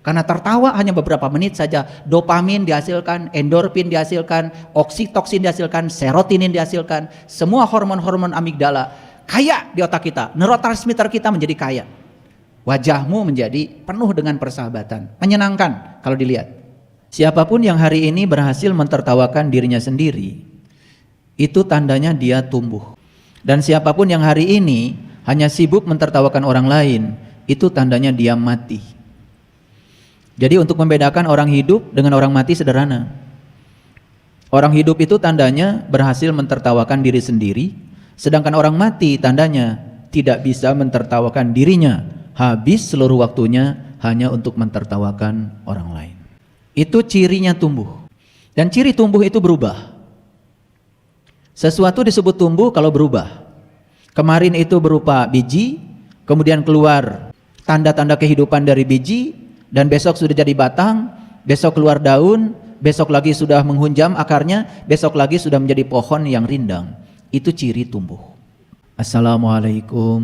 Karena tertawa hanya beberapa menit saja, dopamin dihasilkan, endorfin dihasilkan, oksitoksin dihasilkan, serotonin dihasilkan, semua hormon-hormon amigdala kaya di otak kita, neurotransmitter kita menjadi kaya. Wajahmu menjadi penuh dengan persahabatan, menyenangkan kalau dilihat. Siapapun yang hari ini berhasil mentertawakan dirinya sendiri, itu tandanya dia tumbuh. Dan siapapun yang hari ini hanya sibuk mentertawakan orang lain, itu tandanya dia mati. Jadi untuk membedakan orang hidup dengan orang mati sederhana. Orang hidup itu tandanya berhasil mentertawakan diri sendiri, sedangkan orang mati tandanya tidak bisa mentertawakan dirinya, habis seluruh waktunya hanya untuk mentertawakan orang lain. Itu cirinya tumbuh. Dan ciri tumbuh itu berubah. Sesuatu disebut tumbuh kalau berubah. Kemarin itu berupa biji, kemudian keluar tanda-tanda kehidupan dari biji, dan besok sudah jadi batang, besok keluar daun, besok lagi sudah menghunjam akarnya, besok lagi sudah menjadi pohon yang rindang. Itu ciri tumbuh. Assalamualaikum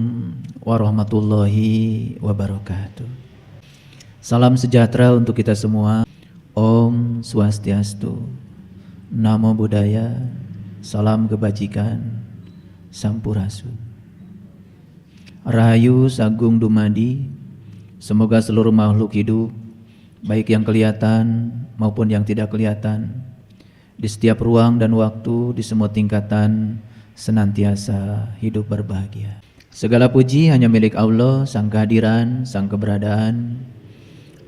warahmatullahi wabarakatuh. Salam sejahtera untuk kita semua. Om Swastiastu, Namo Buddhaya, salam kebajikan, Sampurasun. Rahayu Sagung Dumadi. Semoga seluruh makhluk hidup, baik yang kelihatan maupun yang tidak kelihatan, di setiap ruang dan waktu, di semua tingkatan, senantiasa hidup berbahagia. Segala puji hanya milik Allah, Sang kehadiran, Sang keberadaan.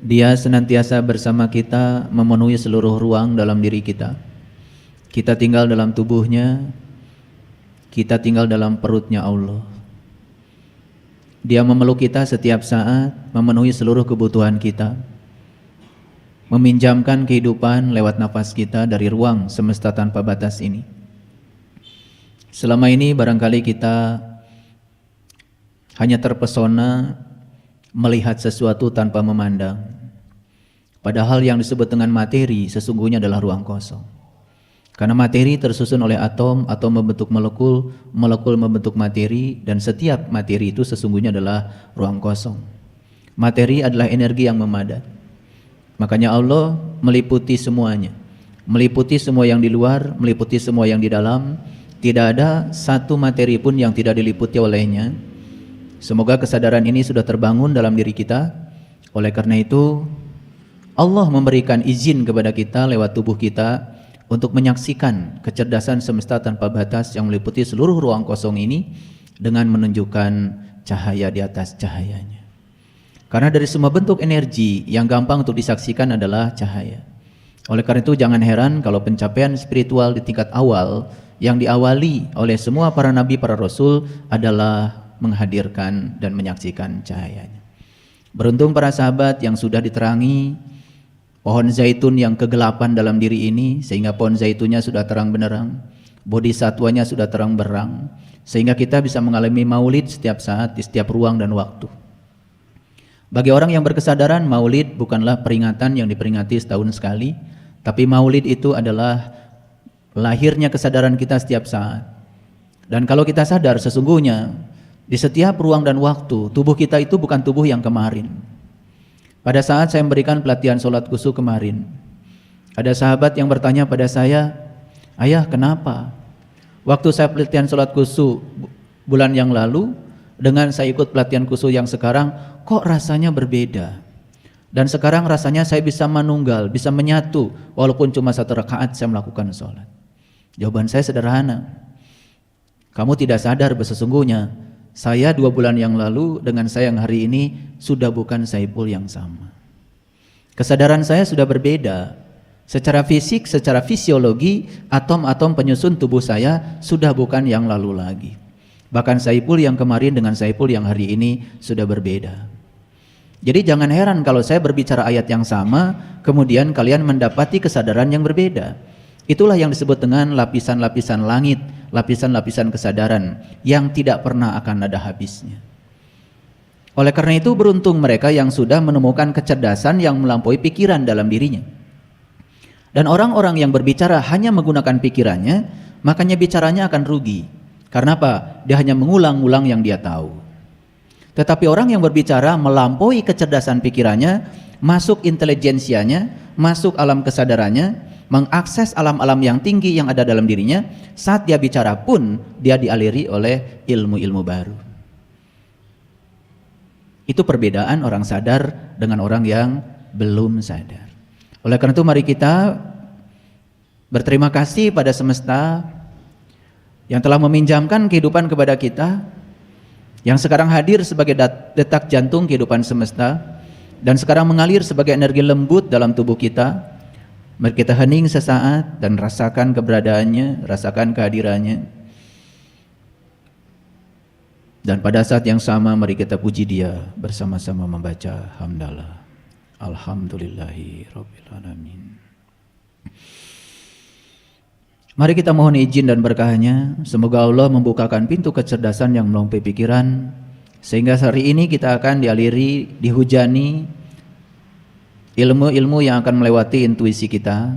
Dia senantiasa bersama kita, memenuhi seluruh ruang dalam diri kita. Kita tinggal dalam tubuhnya, kita tinggal dalam perutnya Allah. Dia memeluk kita setiap saat, memenuhi seluruh kebutuhan kita, meminjamkan kehidupan lewat nafas kita dari ruang semesta tanpa batas ini. Selama ini barangkali kita hanya terpesona melihat sesuatu tanpa memandang. Padahal yang disebut dengan materi sesungguhnya adalah ruang kosong. Karena materi tersusun oleh atom, atom membentuk molekul, molekul membentuk materi, dan setiap materi itu sesungguhnya adalah ruang kosong. Materi adalah energi yang memadat. Makanya Allah meliputi semuanya, meliputi semua yang di luar, meliputi semua yang di dalam. Tidak ada satu materi pun yang tidak diliputi olehnya. Semoga kesadaran ini sudah terbangun dalam diri kita. Oleh karena itu Allah memberikan izin kepada kita lewat tubuh kita untuk menyaksikan kecerdasan semesta tanpa batas yang meliputi seluruh ruang kosong ini dengan menunjukkan cahaya di atas cahayanya. Karena dari semua bentuk energi yang gampang untuk disaksikan adalah cahaya. Oleh karena itu jangan heran kalau pencapaian spiritual di tingkat awal yang diawali oleh semua para nabi, para rasul adalah menghadirkan dan menyaksikan cahayanya. Beruntung para sahabat yang sudah diterangi pohon zaitun yang kegelapan dalam diri ini, sehingga pohon zaitunnya sudah terang benderang, bodhisatwanya sudah terang berang, sehingga kita bisa mengalami maulid setiap saat, di setiap ruang dan waktu. Bagi orang yang berkesadaran, maulid bukanlah peringatan yang diperingati setahun sekali, tapi maulid itu adalah lahirnya kesadaran kita setiap saat. Dan kalau kita sadar sesungguhnya di setiap ruang dan waktu, tubuh kita itu bukan tubuh yang kemarin. Pada saat saya memberikan pelatihan sholat khusyuk kemarin, ada sahabat yang bertanya pada saya, "Ayah, kenapa waktu saya pelatihan sholat khusyuk bulan yang lalu dengan saya ikut pelatihan khusyuk yang sekarang, kok rasanya berbeda? Dan sekarang rasanya saya bisa manunggal, bisa menyatu, walaupun cuma 1 rakaat saya melakukan sholat." Jawaban saya sederhana, kamu tidak sadar bahwa sesungguhnya saya 2 bulan yang lalu dengan saya yang hari ini sudah bukan Saipul yang sama. Kesadaran saya sudah berbeda. Secara fisik, secara fisiologi, atom-atom penyusun tubuh saya sudah bukan yang lalu lagi. Bahkan Saipul yang kemarin dengan Saipul yang hari ini sudah berbeda. Jadi jangan heran kalau saya berbicara ayat yang sama, kemudian kalian mendapati kesadaran yang berbeda. Itulah yang disebut dengan lapisan-lapisan langit, lapisan-lapisan kesadaran yang tidak pernah akan ada habisnya. Oleh karena itu beruntung mereka yang sudah menemukan kecerdasan yang melampaui pikiran dalam dirinya. Dan orang-orang yang berbicara hanya menggunakan pikirannya, makanya bicaranya akan rugi. Karena apa? Dia hanya mengulang-ulang yang dia tahu. Tetapi orang yang berbicara melampaui kecerdasan pikirannya, masuk intelijensianya, masuk alam kesadarannya, mengakses alam-alam yang tinggi yang ada dalam dirinya, saat dia bicara pun dia dialiri oleh ilmu-ilmu baru. Itu perbedaan orang sadar dengan orang yang belum sadar. Oleh karena itu mari kita berterima kasih pada semesta yang telah meminjamkan kehidupan kepada kita, yang sekarang hadir sebagai detak jantung kehidupan semesta, dan sekarang mengalir sebagai energi lembut dalam tubuh kita. Mari kita hening sesaat dan rasakan keberadaannya, rasakan kehadirannya. Dan pada saat yang sama mari kita puji Dia bersama-sama membaca hamdalah. Alhamdulillahi rabbil alamin. Mari kita mohon izin dan berkahnya, semoga Allah membukakan pintu kecerdasan yang melampaui pikiran, sehingga hari ini kita akan dialiri, dihujani ilmu-ilmu yang akan melewati intuisi kita,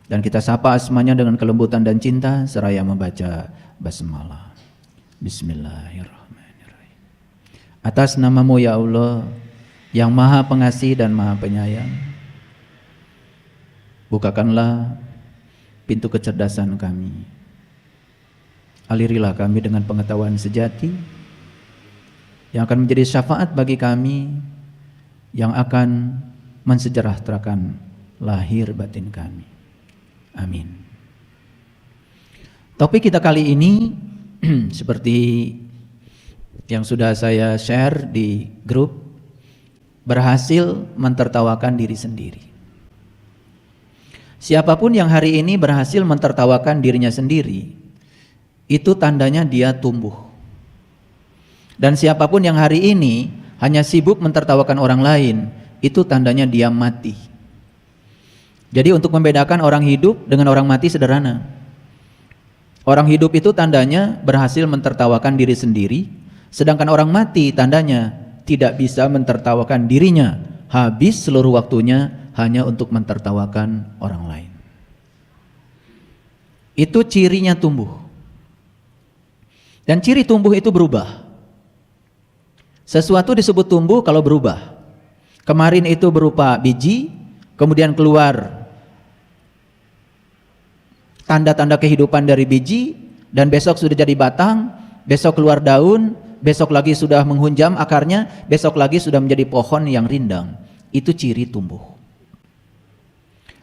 dan kita sapa asmanya dengan kelembutan dan cinta seraya membaca basmalah. Bismillahirrahmanirrahim. Atas nama-Mu ya Allah yang Maha Pengasih dan Maha Penyayang, bukakanlah pintu kecerdasan kami. Alirilah kami dengan pengetahuan sejati yang akan menjadi syafaat bagi kami, yang akan mensejahterakan lahir batin kami. Amin. Topik kita kali ini seperti yang sudah saya share di grup, berhasil mentertawakan diri sendiri. Siapapun yang hari ini berhasil mentertawakan dirinya sendiri, itu tandanya dia tumbuh. Dan siapapun yang hari ini hanya sibuk mentertawakan orang lain, itu tandanya dia mati. Jadi untuk membedakan orang hidup dengan orang mati sederhana. Orang hidup itu tandanya berhasil mentertawakan diri sendiri, sedangkan orang mati tandanya tidak bisa mentertawakan dirinya, habis seluruh waktunya hanya untuk mentertawakan orang lain. Itu cirinya tumbuh. Dan ciri tumbuh itu berubah. Sesuatu disebut tumbuh kalau berubah. Kemarin itu berupa biji, kemudian keluar tanda-tanda kehidupan dari biji, dan besok sudah jadi batang, besok keluar daun, besok lagi sudah menghunjam akarnya, besok lagi sudah menjadi pohon yang rindang. Itu ciri tumbuh.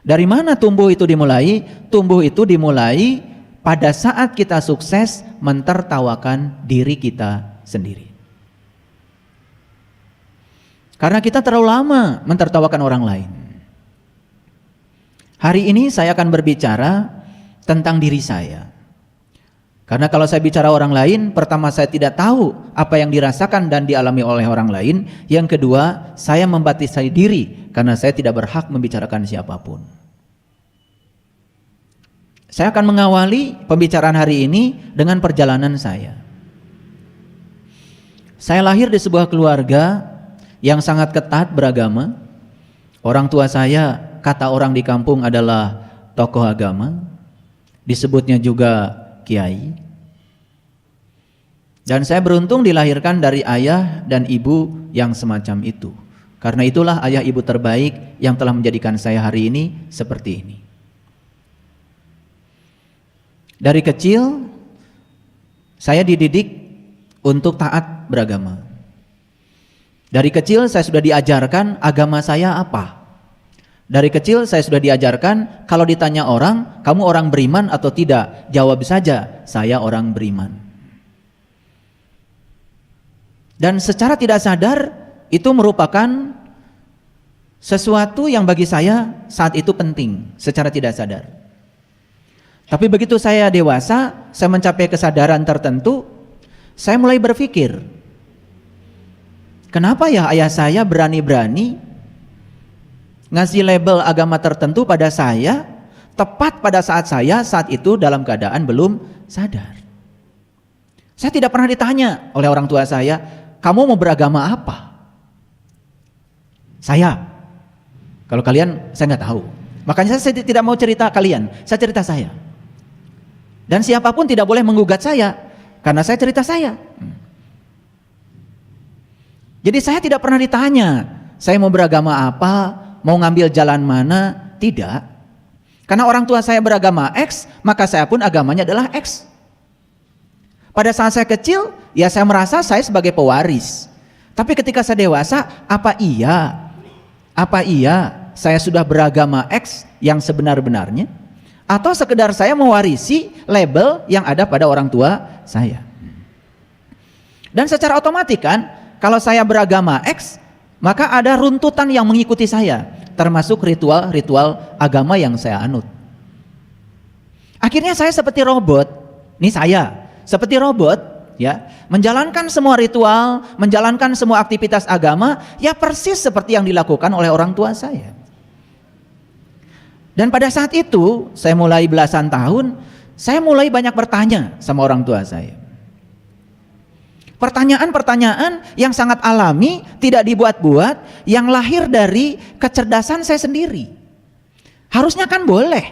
Dari mana tumbuh itu dimulai? Tumbuh itu dimulai pada saat kita sukses mentertawakan diri kita sendiri. Karena kita terlalu lama mentertawakan orang lain. Hari ini saya akan berbicara tentang diri saya. Karena kalau saya bicara orang lain, pertama saya tidak tahu apa yang dirasakan dan dialami oleh orang lain. Yang kedua, saya membatasi diri karena saya tidak berhak membicarakan siapapun. Saya akan mengawali pembicaraan hari ini dengan perjalanan saya. Saya lahir di sebuah keluarga yang sangat ketat beragama. Orang tua saya, kata orang di kampung, adalah tokoh agama. Disebutnya juga kiai. Dan saya beruntung dilahirkan dari ayah dan ibu yang semacam itu. Karena itulah ayah ibu terbaik yang telah menjadikan saya hari ini seperti ini. Dari kecil saya dididik untuk taat beragama. Dari kecil saya sudah diajarkan agama saya apa. Dari kecil saya sudah diajarkan kalau ditanya orang, kamu orang beriman atau tidak? Jawab saja, saya orang beriman. Dan secara tidak sadar itu merupakan sesuatu yang bagi saya saat itu penting, secara tidak sadar. Tapi begitu saya dewasa, saya mencapai kesadaran tertentu, saya mulai berpikir, kenapa ya ayah saya berani-berani ngasih label agama tertentu pada saya, tepat pada saat saya saat itu dalam keadaan belum sadar. Saya tidak pernah ditanya oleh orang tua saya, kamu mau beragama apa? Saya. Kalau kalian, saya nggak tahu. Makanya saya tidak mau cerita kalian, saya cerita saya. Dan siapapun tidak boleh menggugat saya, karena saya cerita saya. Jadi saya tidak pernah ditanya, saya mau beragama apa, mau ngambil jalan mana, tidak. Karena orang tua saya beragama X, maka saya pun agamanya adalah X. Pada saat saya kecil, ya saya merasa saya sebagai pewaris. Tapi ketika saya dewasa, apa iya saya sudah beragama X yang sebenar-benarnya? Atau sekedar saya mewarisi label yang ada pada orang tua saya? Dan secara otomatis kan, kalau saya beragama X, maka ada runtutan yang mengikuti saya, termasuk ritual-ritual agama yang saya anut. Akhirnya saya seperti robot, nih saya seperti robot, ya, menjalankan semua ritual, menjalankan semua aktivitas agama, ya persis seperti yang dilakukan oleh orang tua saya. Dan pada saat itu, saya mulai belasan tahun, saya mulai banyak bertanya sama orang tua saya. Pertanyaan-pertanyaan yang sangat alami, tidak dibuat-buat, yang lahir dari kecerdasan saya sendiri. Harusnya kan boleh,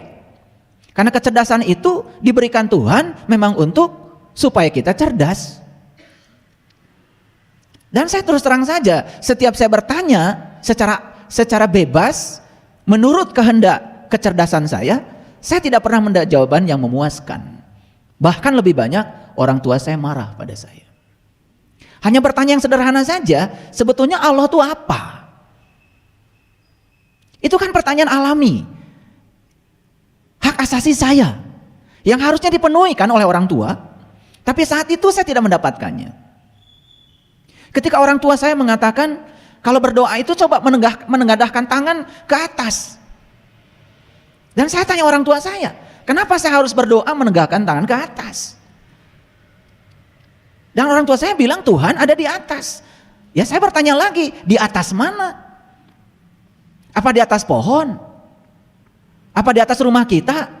karena kecerdasan itu diberikan Tuhan memang untuk supaya kita cerdas. Dan saya terus terang saja, setiap saya bertanya secara bebas, menurut kehendak kecerdasan saya tidak pernah mendapat jawaban yang memuaskan. Bahkan lebih banyak orang tua saya marah pada saya. Hanya bertanya yang sederhana saja, sebetulnya Allah itu apa? Itu kan pertanyaan alami. Hak asasi saya yang harusnya dipenuhi kan oleh orang tua, tapi saat itu saya tidak mendapatkannya. Ketika orang tua saya mengatakan kalau berdoa itu coba menengadahkan tangan ke atas. Dan saya tanya orang tua saya, kenapa saya harus berdoa menegakkan tangan ke atas? Dan orang tua saya bilang Tuhan ada di atas. Ya saya bertanya lagi, di atas mana? Apa di atas pohon? Apa di atas rumah kita?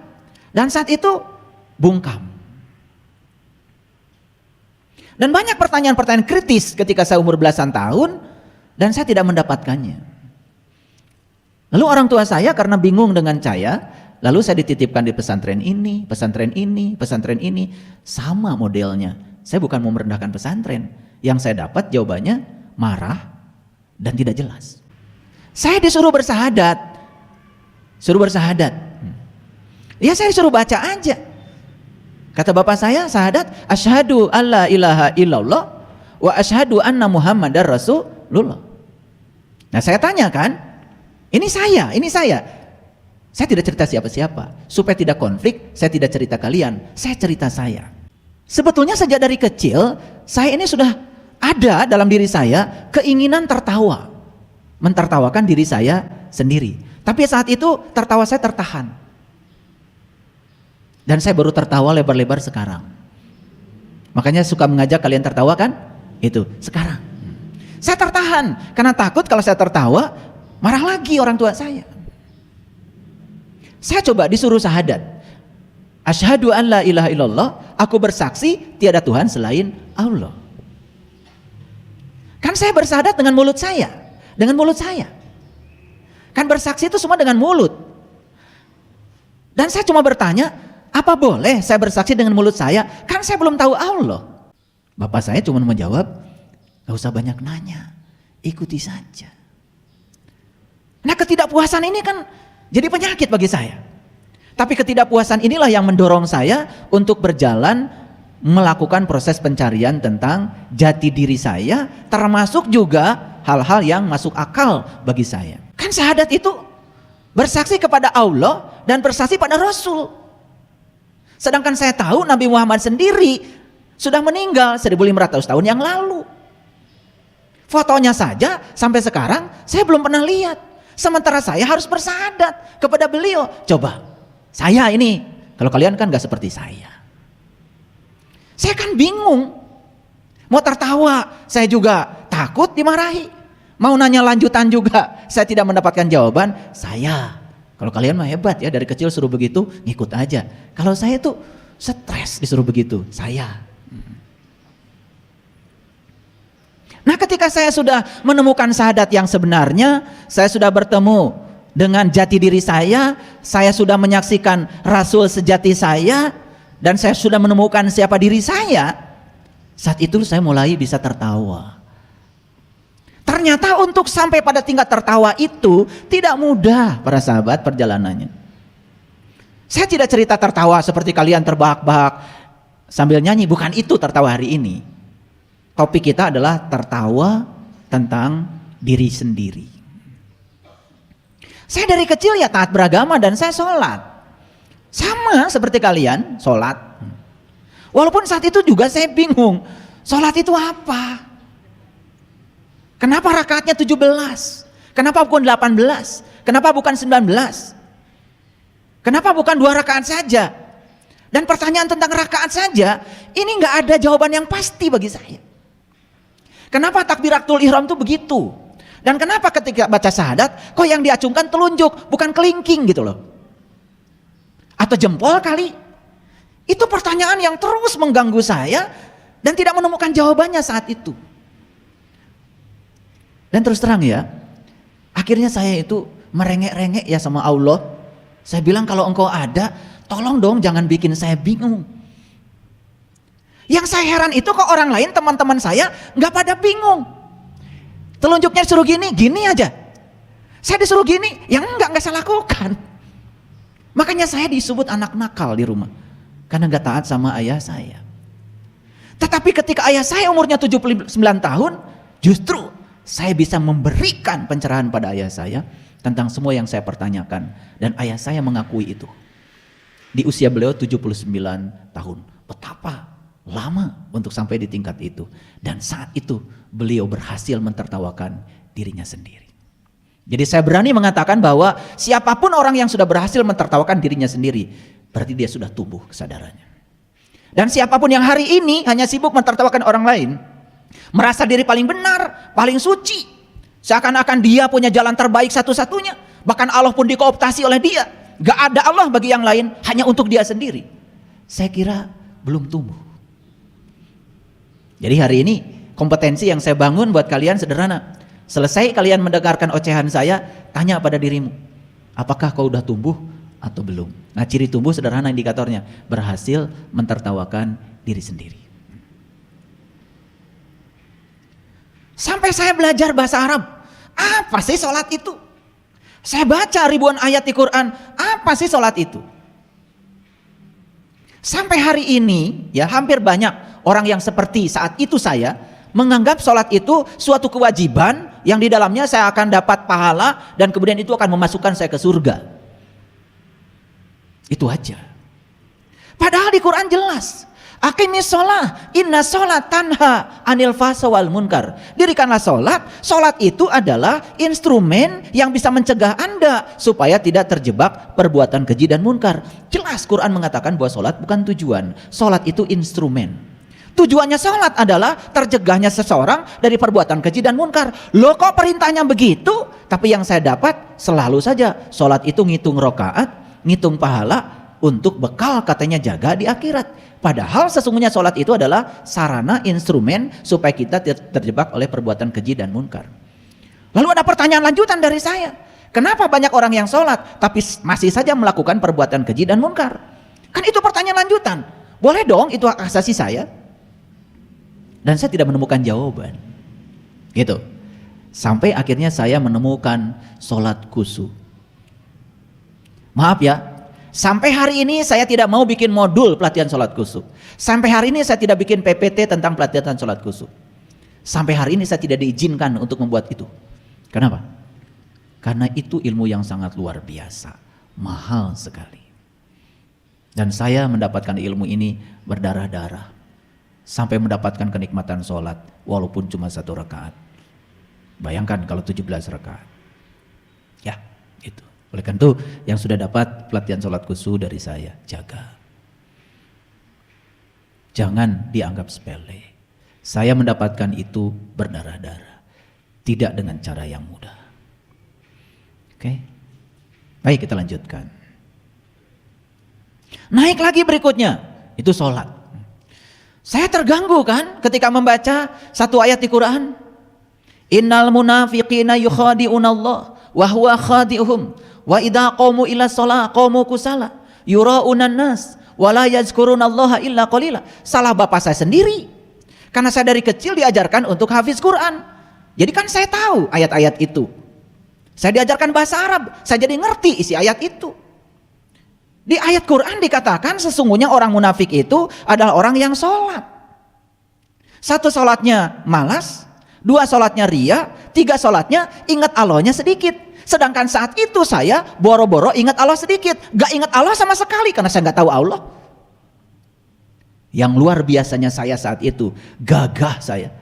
Dan saat itu bungkam. Dan banyak pertanyaan-pertanyaan kritis ketika saya umur belasan tahun dan saya tidak mendapatkannya. Lalu orang tua saya karena bingung dengan saya, lalu saya dititipkan di pesantren ini, pesantren ini, pesantren ini, sama modelnya. Saya bukan mau merendahkan pesantren, yang saya dapat jawabannya marah dan tidak jelas. Saya disuruh bersahadat, ya saya disuruh baca aja. Kata bapak saya, sahadat, asyhadu alla ilaha illallah wa asyhadu anna muhammadar rasulullah. Nah saya tanyakan, ini saya. Saya tidak cerita siapa-siapa, supaya tidak konflik, saya tidak cerita kalian, saya cerita saya. Sebetulnya sejak dari kecil, saya ini sudah ada dalam diri saya keinginan tertawa, mentertawakan diri saya sendiri. Tapi saat itu tertawa saya tertahan. Dan saya baru tertawa lebar-lebar sekarang. Makanya suka mengajak kalian tertawa kan? Itu, sekarang. Saya tertahan, karena takut kalau saya tertawa, marah lagi orang tua saya. Saya coba disuruh sahadat. Asyhadu an la ilaha illallah, aku bersaksi tiada Tuhan selain Allah. Kan saya bersahadat dengan mulut saya, Kan bersaksi itu semua dengan mulut. Dan saya cuma bertanya, apa boleh saya bersaksi dengan mulut saya? Kan saya belum tahu Allah. Bapak saya cuma menjawab, gak usah banyak nanya, ikuti saja. Nah ketidakpuasan ini kan jadi penyakit bagi saya. Tapi ketidakpuasan inilah yang mendorong saya untuk berjalan melakukan proses pencarian tentang jati diri saya, termasuk juga hal-hal yang masuk akal bagi saya. Kan syahadat itu bersaksi kepada Allah dan bersaksi pada Rasul. Sedangkan saya tahu Nabi Muhammad sendiri sudah meninggal 1500 tahun yang lalu. Fotonya saja sampai sekarang saya belum pernah lihat. Sementara saya harus bersyahadat kepada beliau. Coba. Saya ini, kalau kalian kan gak seperti saya. Saya kan bingung. Mau tertawa, saya juga takut dimarahi. Mau nanya lanjutan juga, saya tidak mendapatkan jawaban. Saya, kalau kalian mah hebat ya, dari kecil suruh begitu, ngikut aja. Kalau saya tuh stres disuruh begitu, saya. Nah ketika saya sudah menemukan syahadat yang sebenarnya, saya sudah bertemu dengan jati diri saya sudah menyaksikan Rasul sejati saya, dan saya sudah menemukan siapa diri saya. Saat itu saya mulai bisa tertawa. Ternyata untuk sampai pada tingkat tertawa itu tidak mudah para sahabat perjalanannya. Saya tidak cerita tertawa seperti kalian terbahak-bahak sambil nyanyi, bukan itu tertawa hari ini. Topik kita adalah tertawa tentang diri sendiri. Saya dari kecil ya taat beragama dan saya sholat. Sama seperti kalian, sholat. Walaupun saat itu juga saya bingung, sholat itu apa? Kenapa rakaatnya 17? Kenapa bukan 18? Kenapa bukan 19? Kenapa bukan 2 rakaat saja? Dan pertanyaan tentang rakaat saja, ini nggak ada jawaban yang pasti bagi saya. Kenapa takbiratul ihram itu begitu? Dan kenapa ketika baca syahadat, kok yang diacungkan telunjuk, bukan kelingking gitu loh? Atau jempol kali? Itu pertanyaan yang terus mengganggu saya dan tidak menemukan jawabannya saat itu. Dan terus terang ya, akhirnya saya itu merengek-rengek ya sama Allah. Saya bilang kalau engkau ada, tolong dong jangan bikin saya bingung. Yang saya heran itu kok orang lain, teman-teman saya nggak pada bingung. Telunjuknya disuruh gini, gini aja. Saya disuruh gini, yang nggak saya lakukan. Makanya saya disebut anak nakal di rumah. Karena nggak taat sama ayah saya. Tetapi ketika ayah saya umurnya 79 tahun, justru saya bisa memberikan pencerahan pada ayah saya tentang semua yang saya pertanyakan. Dan ayah saya mengakui itu. Di usia beliau 79 tahun. Betapa lama untuk sampai di tingkat itu. Dan saat itu beliau berhasil mentertawakan dirinya sendiri. Jadi saya berani mengatakan bahwa siapapun orang yang sudah berhasil mentertawakan dirinya sendiri, berarti dia sudah tumbuh kesadarannya. Dan siapapun yang hari ini hanya sibuk mentertawakan orang lain, merasa diri paling benar, paling suci, seakan-akan dia punya jalan terbaik satu-satunya, bahkan Allah pun dikooptasi oleh dia, gak ada Allah bagi yang lain, hanya untuk dia sendiri. Saya kira belum tumbuh. Jadi hari ini kompetensi yang saya bangun buat kalian sederhana. Selesai kalian mendengarkan ocehan saya, tanya pada dirimu, apakah kau udah tumbuh atau belum? Nah, ciri tumbuh sederhana indikatornya, berhasil mentertawakan diri sendiri. Sampai saya belajar bahasa Arab, apa sih sholat itu? Saya baca ribuan ayat di Quran, apa sih sholat itu? Sampai hari ini, ya hampir banyak orang yang seperti saat itu saya, menganggap sholat itu suatu kewajiban yang di dalamnya saya akan dapat pahala dan kemudian itu akan memasukkan saya ke surga. Itu aja. Padahal di Quran jelas, aqimis sholah, inna sholat tanha anil fahsya wal munkar. Dirikanlah sholat, sholat itu adalah instrumen yang bisa mencegah Anda supaya tidak terjebak perbuatan keji dan munkar. Jelas Quran mengatakan bahwa sholat bukan tujuan, sholat itu instrumen. Tujuannya sholat adalah tercegahnya seseorang dari perbuatan keji dan munkar. Loh kok perintahnya begitu? Tapi yang saya dapat selalu saja sholat itu ngitung rokaat, ngitung pahala untuk bekal katanya jaga di akhirat. Padahal sesungguhnya sholat itu adalah sarana instrumen supaya kita terjebak oleh perbuatan keji dan munkar. Lalu ada pertanyaan lanjutan dari saya. Kenapa banyak orang yang sholat tapi masih saja melakukan perbuatan keji dan munkar? Kan itu pertanyaan lanjutan. Boleh dong itu hak asasi saya. Dan saya tidak menemukan jawaban. Gitu. Sampai akhirnya saya menemukan sholat khusyuk. Maaf ya, sampai hari ini saya tidak mau bikin modul pelatihan sholat khusyuk. Sampai hari ini saya tidak bikin PPT tentang pelatihan sholat khusyuk. Sampai hari ini saya tidak diizinkan untuk membuat itu. Kenapa? Karena itu ilmu yang sangat luar biasa. Mahal sekali. Dan saya mendapatkan ilmu ini berdarah-darah. Sampai mendapatkan kenikmatan sholat walaupun cuma 1 rakaat. Bayangkan kalau 17 rakaat. Ya, itu. Oleh karena itu yang sudah dapat pelatihan sholat khusyuk dari saya, jaga. Jangan dianggap sepele. Saya mendapatkan itu berdarah-darah. Tidak dengan cara yang mudah. Oke. Baik, kita lanjutkan. Naik lagi berikutnya, itu sholat. Saya terganggu kan ketika membaca satu ayat di Quran. Innal munafiqina yukhadi'unallah wa huwa khadi'uhum wa idza qamu ila shalah qamu kusala yura'unan nas wa la yazkurunallaha illa qalila. Salah bapak saya sendiri. Karena saya dari kecil diajarkan untuk hafiz Quran. Jadi kan saya tahu ayat-ayat itu. Saya diajarkan bahasa Arab, saya jadi ngerti isi ayat itu. Di ayat Quran dikatakan sesungguhnya orang munafik itu adalah orang yang sholat. 1 sholatnya malas, 2 sholatnya ria, 3 sholatnya ingat Allahnya sedikit. Sedangkan saat itu saya boro-boro ingat Allah sedikit, gak ingat Allah sama sekali karena saya gak tahu Allah. Yang luar biasanya saya saat itu, gagah saya.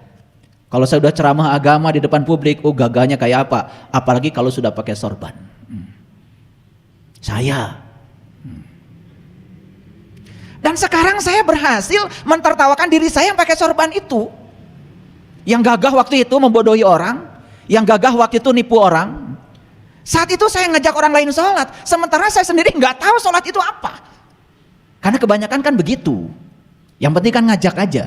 Kalau saya udah ceramah agama di depan publik, oh gagahnya kayak apa? Apalagi kalau sudah pakai sorban. Saya. Dan sekarang saya berhasil mentertawakan diri saya yang pakai sorban itu. Yang gagah waktu itu membodohi orang, yang gagah waktu itu nipu orang. Saat itu saya ngajak orang lain sholat, sementara saya sendiri nggak tahu sholat itu apa. Karena kebanyakan kan begitu. Yang penting kan ngajak aja.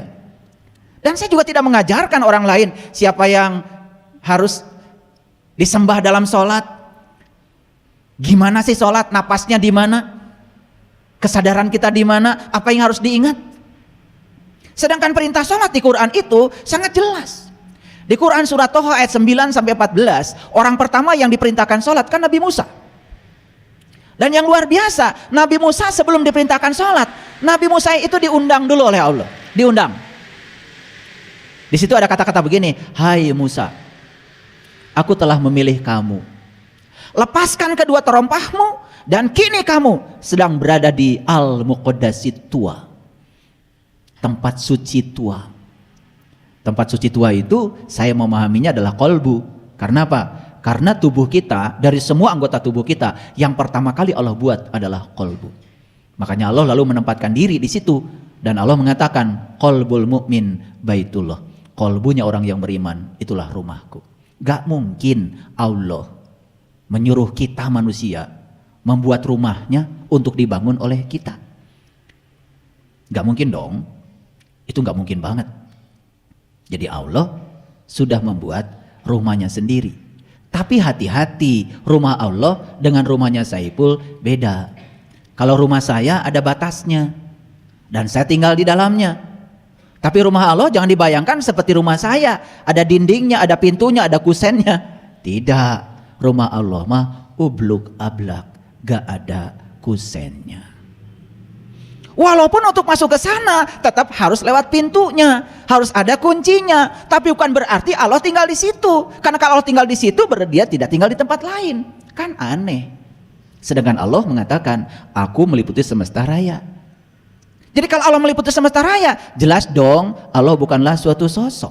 Dan saya juga tidak mengajarkan orang lain siapa yang harus disembah dalam sholat. Gimana sih sholat, napasnya di mana? Kesadaran kita di mana? Apa yang harus diingat? Sedangkan perintah sholat di Quran itu sangat jelas. Di Quran surat Toha ayat 9 sampai 14, orang pertama yang diperintahkan sholat kan Nabi Musa. Dan yang luar biasa, Nabi Musa sebelum diperintahkan sholat, Nabi Musa itu diundang dulu oleh Allah. Diundang. Di situ ada kata-kata begini, hai Musa, aku telah memilih kamu. Lepaskan kedua terompahmu dan kini kamu sedang berada di Al-Muqaddasit Tua. Tempat suci tua. Tempat suci tua itu saya memahaminya adalah kolbu. Karena apa? Karena tubuh kita, dari semua anggota tubuh kita, yang pertama kali Allah buat adalah kolbu. Makanya Allah lalu menempatkan diri di situ. Dan Allah mengatakan, kolbul mu'min baitullah. Kolbunya orang yang beriman, itulah rumahku. Gak mungkin Allah menyuruh kita manusia membuat rumahnya untuk dibangun oleh kita. Gak mungkin dong. Itu gak mungkin banget. Jadi Allah sudah membuat rumahnya sendiri. Tapi hati-hati, rumah Allah dengan rumahnya Saiful beda. Kalau rumah saya ada batasnya dan saya tinggal di dalamnya. Tapi rumah Allah jangan dibayangkan seperti rumah saya, ada dindingnya, ada pintunya, ada kusennya. Tidak, rumah Allah mah ubluk ablak, gak ada kusennya. Walaupun untuk masuk ke sana tetap harus lewat pintunya, harus ada kuncinya. Tapi bukan berarti Allah tinggal di situ. Karena kalau Allah tinggal di situ berarti dia tidak tinggal di tempat lain. Kan aneh. Sedangkan Allah mengatakan, aku meliputi semesta raya. Jadi kalau Allah meliputi semesta raya, jelas dong Allah bukanlah suatu sosok.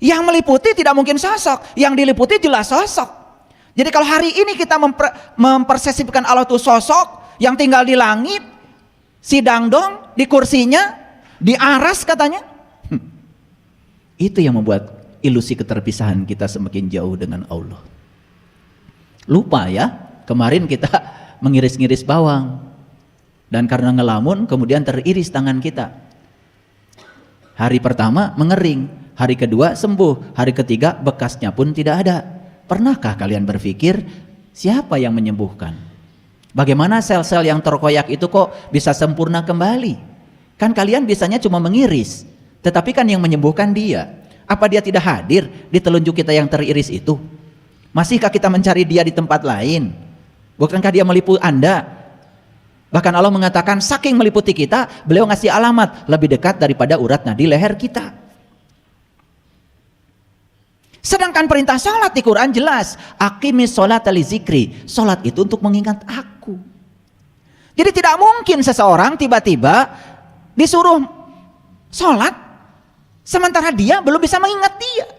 Yang meliputi tidak mungkin sosok, yang diliputi jelas sosok. Jadi kalau hari ini kita mempersepsikan Allah itu sosok yang tinggal di langit, sidang dong di kursinya, di aras katanya. Itu yang membuat ilusi keterpisahan kita semakin jauh dengan Allah. Lupa ya, kemarin kita mengiris-ngiris bawang. Dan karena ngelamun kemudian teriris tangan kita. Hari pertama mengering, hari kedua sembuh, hari ketiga bekasnya pun tidak ada. Pernahkah kalian berpikir siapa yang menyembuhkan? Bagaimana sel-sel yang terkoyak itu kok bisa sempurna kembali? Kan kalian biasanya cuma mengiris, tetapi kan yang menyembuhkan dia. Apa dia tidak hadir di telunjuk kita yang teriris itu? Masihkah kita mencari dia di tempat lain? Bukankah dia meliputi Anda? Bahkan Allah mengatakan saking meliputi kita, beliau ngasih alamat lebih dekat daripada urat nadi leher kita. Sedangkan perintah sholat di Quran jelas, aqimis sholata li zikri. Sholat itu untuk mengingat aku. Jadi tidak mungkin seseorang tiba-tiba disuruh sholat, sementara dia belum bisa mengingat dia.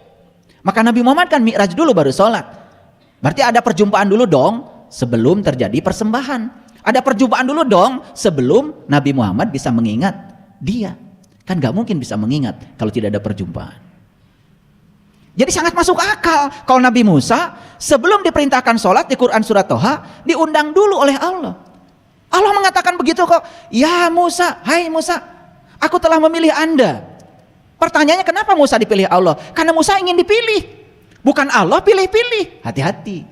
Maka Nabi Muhammad kan mi'raj dulu baru sholat. Berarti ada perjumpaan dulu dong sebelum terjadi persembahan. Ada perjumpaan dulu dong sebelum Nabi Muhammad bisa mengingat dia. Kan gak mungkin bisa mengingat kalau tidak ada perjumpaan. Jadi sangat masuk akal kalau Nabi Musa sebelum diperintahkan sholat di Quran surat Toha diundang dulu oleh Allah. Allah mengatakan begitu kok. Ya Musa, hai Musa, aku telah memilih Anda. Pertanyaannya kenapa Musa dipilih Allah? Karena Musa ingin dipilih. Bukan Allah pilih-pilih. Hati-hati.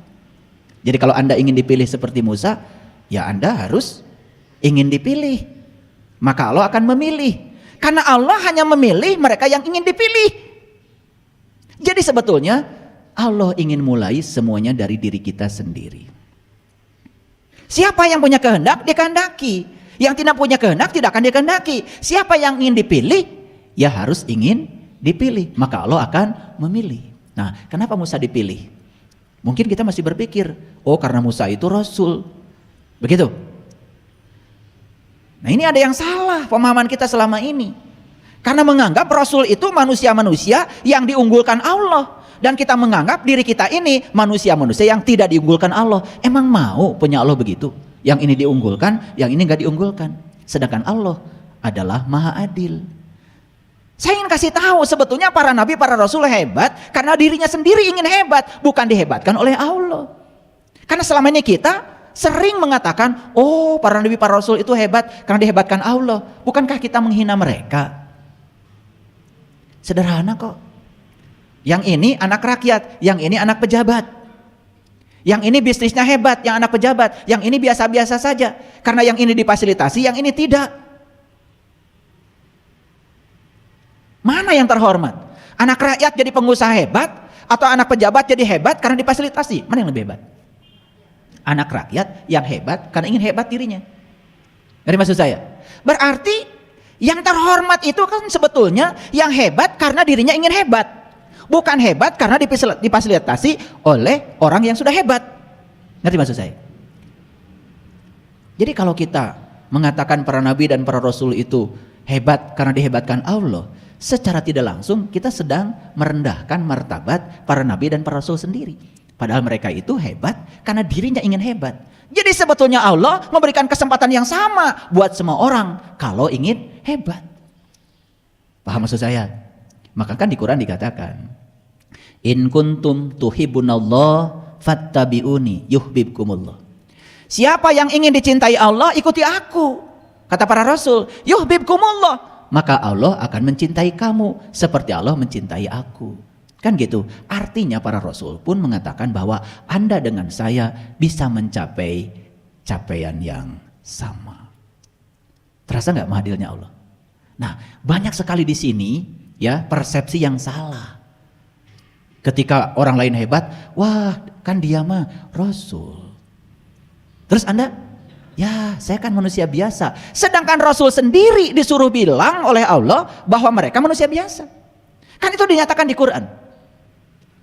Jadi kalau Anda ingin dipilih seperti Musa, ya Anda harus ingin dipilih. Maka Allah akan memilih. Karena Allah hanya memilih mereka yang ingin dipilih. Jadi sebetulnya Allah ingin mulai semuanya dari diri kita sendiri. Siapa yang punya kehendak, dikehendaki. Yang tidak punya kehendak, tidak akan dikehendaki. Siapa yang ingin dipilih, ya harus ingin dipilih. Maka Allah akan memilih. Nah, kenapa Musa dipilih? Mungkin kita masih berpikir, oh karena Musa itu Rasul. Begitu. Nah, ini ada yang salah pemahaman kita selama ini. Karena menganggap Rasul itu manusia-manusia yang diunggulkan Allah. Dan kita menganggap diri kita ini manusia-manusia yang tidak diunggulkan Allah. Emang mau punya Allah begitu? Yang ini diunggulkan, yang ini gak diunggulkan. Sedangkan Allah adalah maha adil. Saya ingin kasih tahu sebetulnya para nabi, para rasul hebat karena dirinya sendiri ingin hebat, bukan dihebatkan oleh Allah. Karena selama ini kita sering mengatakan, oh para nabi, para rasul itu hebat karena dihebatkan Allah. Bukankah kita menghina mereka? Sederhana kok. Yang ini anak rakyat, yang ini anak pejabat. Yang ini bisnisnya hebat, yang anak pejabat. Yang ini biasa-biasa saja. Karena yang ini difasilitasi, yang ini tidak. Mana yang terhormat? Anak rakyat jadi pengusaha hebat, atau anak pejabat jadi hebat karena difasilitasi? Mana yang lebih hebat? Anak rakyat yang hebat karena ingin hebat dirinya. Ngerti maksud saya? Berarti yang terhormat itu kan sebetulnya yang hebat karena dirinya ingin hebat, bukan hebat karena difasilitasi oleh orang yang sudah hebat. Ngerti maksud saya? Jadi kalau kita mengatakan para nabi dan para rasul itu hebat karena dihebatkan Allah, secara tidak langsung kita sedang merendahkan martabat para nabi dan para rasul sendiri. Padahal mereka itu hebat karena dirinya ingin hebat. Jadi sebetulnya Allah memberikan kesempatan yang sama buat semua orang kalau ingin hebat. Paham maksud saya? Maka kan di Quran dikatakan, in kuntum tuhibunallah fattabi'uni yuhibbukumullah. Siapa yang ingin dicintai Allah, ikuti aku. Kata para rasul, yuhibbukumullah. Maka Allah akan mencintai kamu seperti Allah mencintai aku. Kan gitu. Artinya para rasul pun mengatakan bahwa Anda dengan saya bisa mencapai capaian yang sama. Terasa nggak mahadilnya Allah? Nah, banyak sekali di sini ya persepsi yang salah. Ketika orang lain hebat, wah kan dia mah rasul. Terus Anda, ya saya kan manusia biasa. Sedangkan rasul sendiri disuruh bilang oleh Allah bahwa mereka manusia biasa. Kan itu dinyatakan di Quran.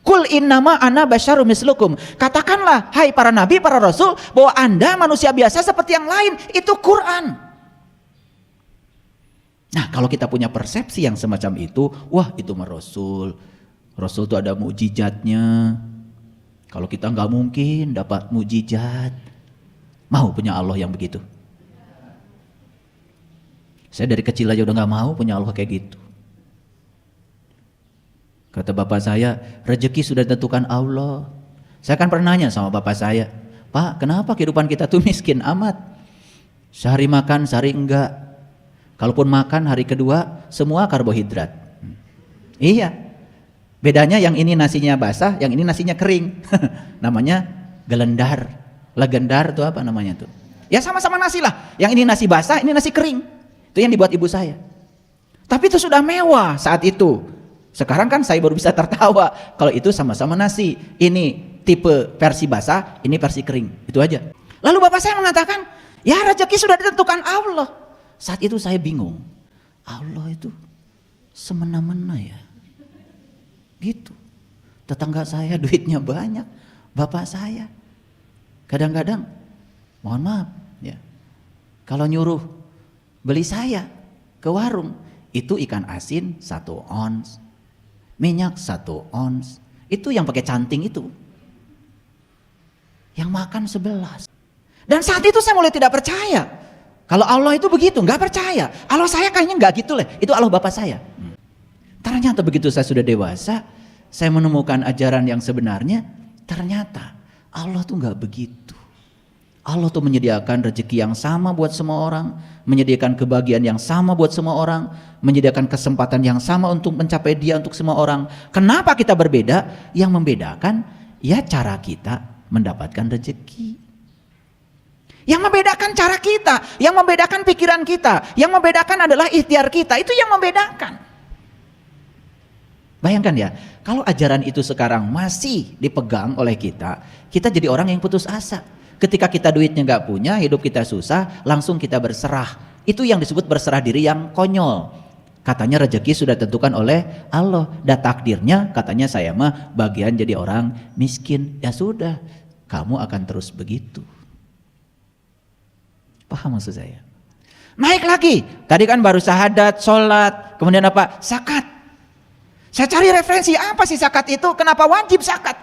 Kul innama ana basyarum mislukum. Katakanlah hai para nabi, para rasul bahwa Anda manusia biasa seperti yang lain. Itu Quran. Nah, kalau kita punya persepsi yang semacam itu, wah itu mah rasul. Rasul itu ada mukjizatnya. Kalau kita nggak mungkin dapat mukjizat. Mau punya Allah yang begitu? Saya dari kecil aja udah nggak mau punya Allah kayak gitu. Kata bapak saya, rezeki sudah ditentukan Allah. Saya kan pernah nanya sama bapak saya, Pak, kenapa kehidupan kita tuh miskin amat? Sehari makan, sehari enggak. Kalaupun makan hari kedua, semua karbohidrat. Iya, bedanya yang ini nasinya basah, yang ini nasinya kering. Namanya gelendar. Legendar itu apa namanya tuh? Ya sama-sama nasi lah. Yang ini nasi basah, ini nasi kering. Itu yang dibuat ibu saya. Tapi itu sudah mewah saat itu. Sekarang kan saya baru bisa tertawa kalau itu sama-sama nasi. Ini tipe versi basah, ini versi kering. Itu aja. Lalu bapak saya mengatakan, ya rezeki sudah ditentukan Allah. Saat itu saya bingung. Allah itu semena-mena ya. Gitu. Tetangga saya duitnya banyak. Bapak saya kadang-kadang, mohon maaf ya, kalau nyuruh beli saya ke warung, itu ikan asin 1 ons, minyak 1 ons, itu yang pakai canting itu, yang makan 11. Dan saat itu saya mulai tidak percaya kalau Allah itu begitu, nggak percaya. Allah saya kayaknya nggak gitu lah, itu Allah bapak saya. Ternyata begitu saya sudah dewasa, saya menemukan ajaran yang sebenarnya, ternyata Allah tuh nggak begitu. Allah tuh menyediakan rezeki yang sama buat semua orang, menyediakan kebahagiaan yang sama buat semua orang, menyediakan kesempatan yang sama untuk mencapai dia untuk semua orang. Kenapa kita berbeda? Yang membedakan ya cara kita mendapatkan rezeki. Yang membedakan cara kita, yang membedakan pikiran kita, yang membedakan adalah ikhtiar kita. Itu yang membedakan. Bayangkan ya, kalau ajaran itu sekarang masih dipegang oleh kita, kita jadi orang yang putus asa. Ketika kita duitnya nggak punya, hidup kita susah, langsung kita berserah. Itu yang disebut berserah diri yang konyol. Katanya rezeki sudah tentukan oleh Allah, dan takdirnya katanya saya mah bagian jadi orang miskin. Ya sudah, kamu akan terus begitu. Paham maksud saya? Naik lagi, tadi kan baru syahadat, sholat, kemudian apa? Zakat. Saya cari referensi, apa sih zakat itu? Kenapa wajib zakat?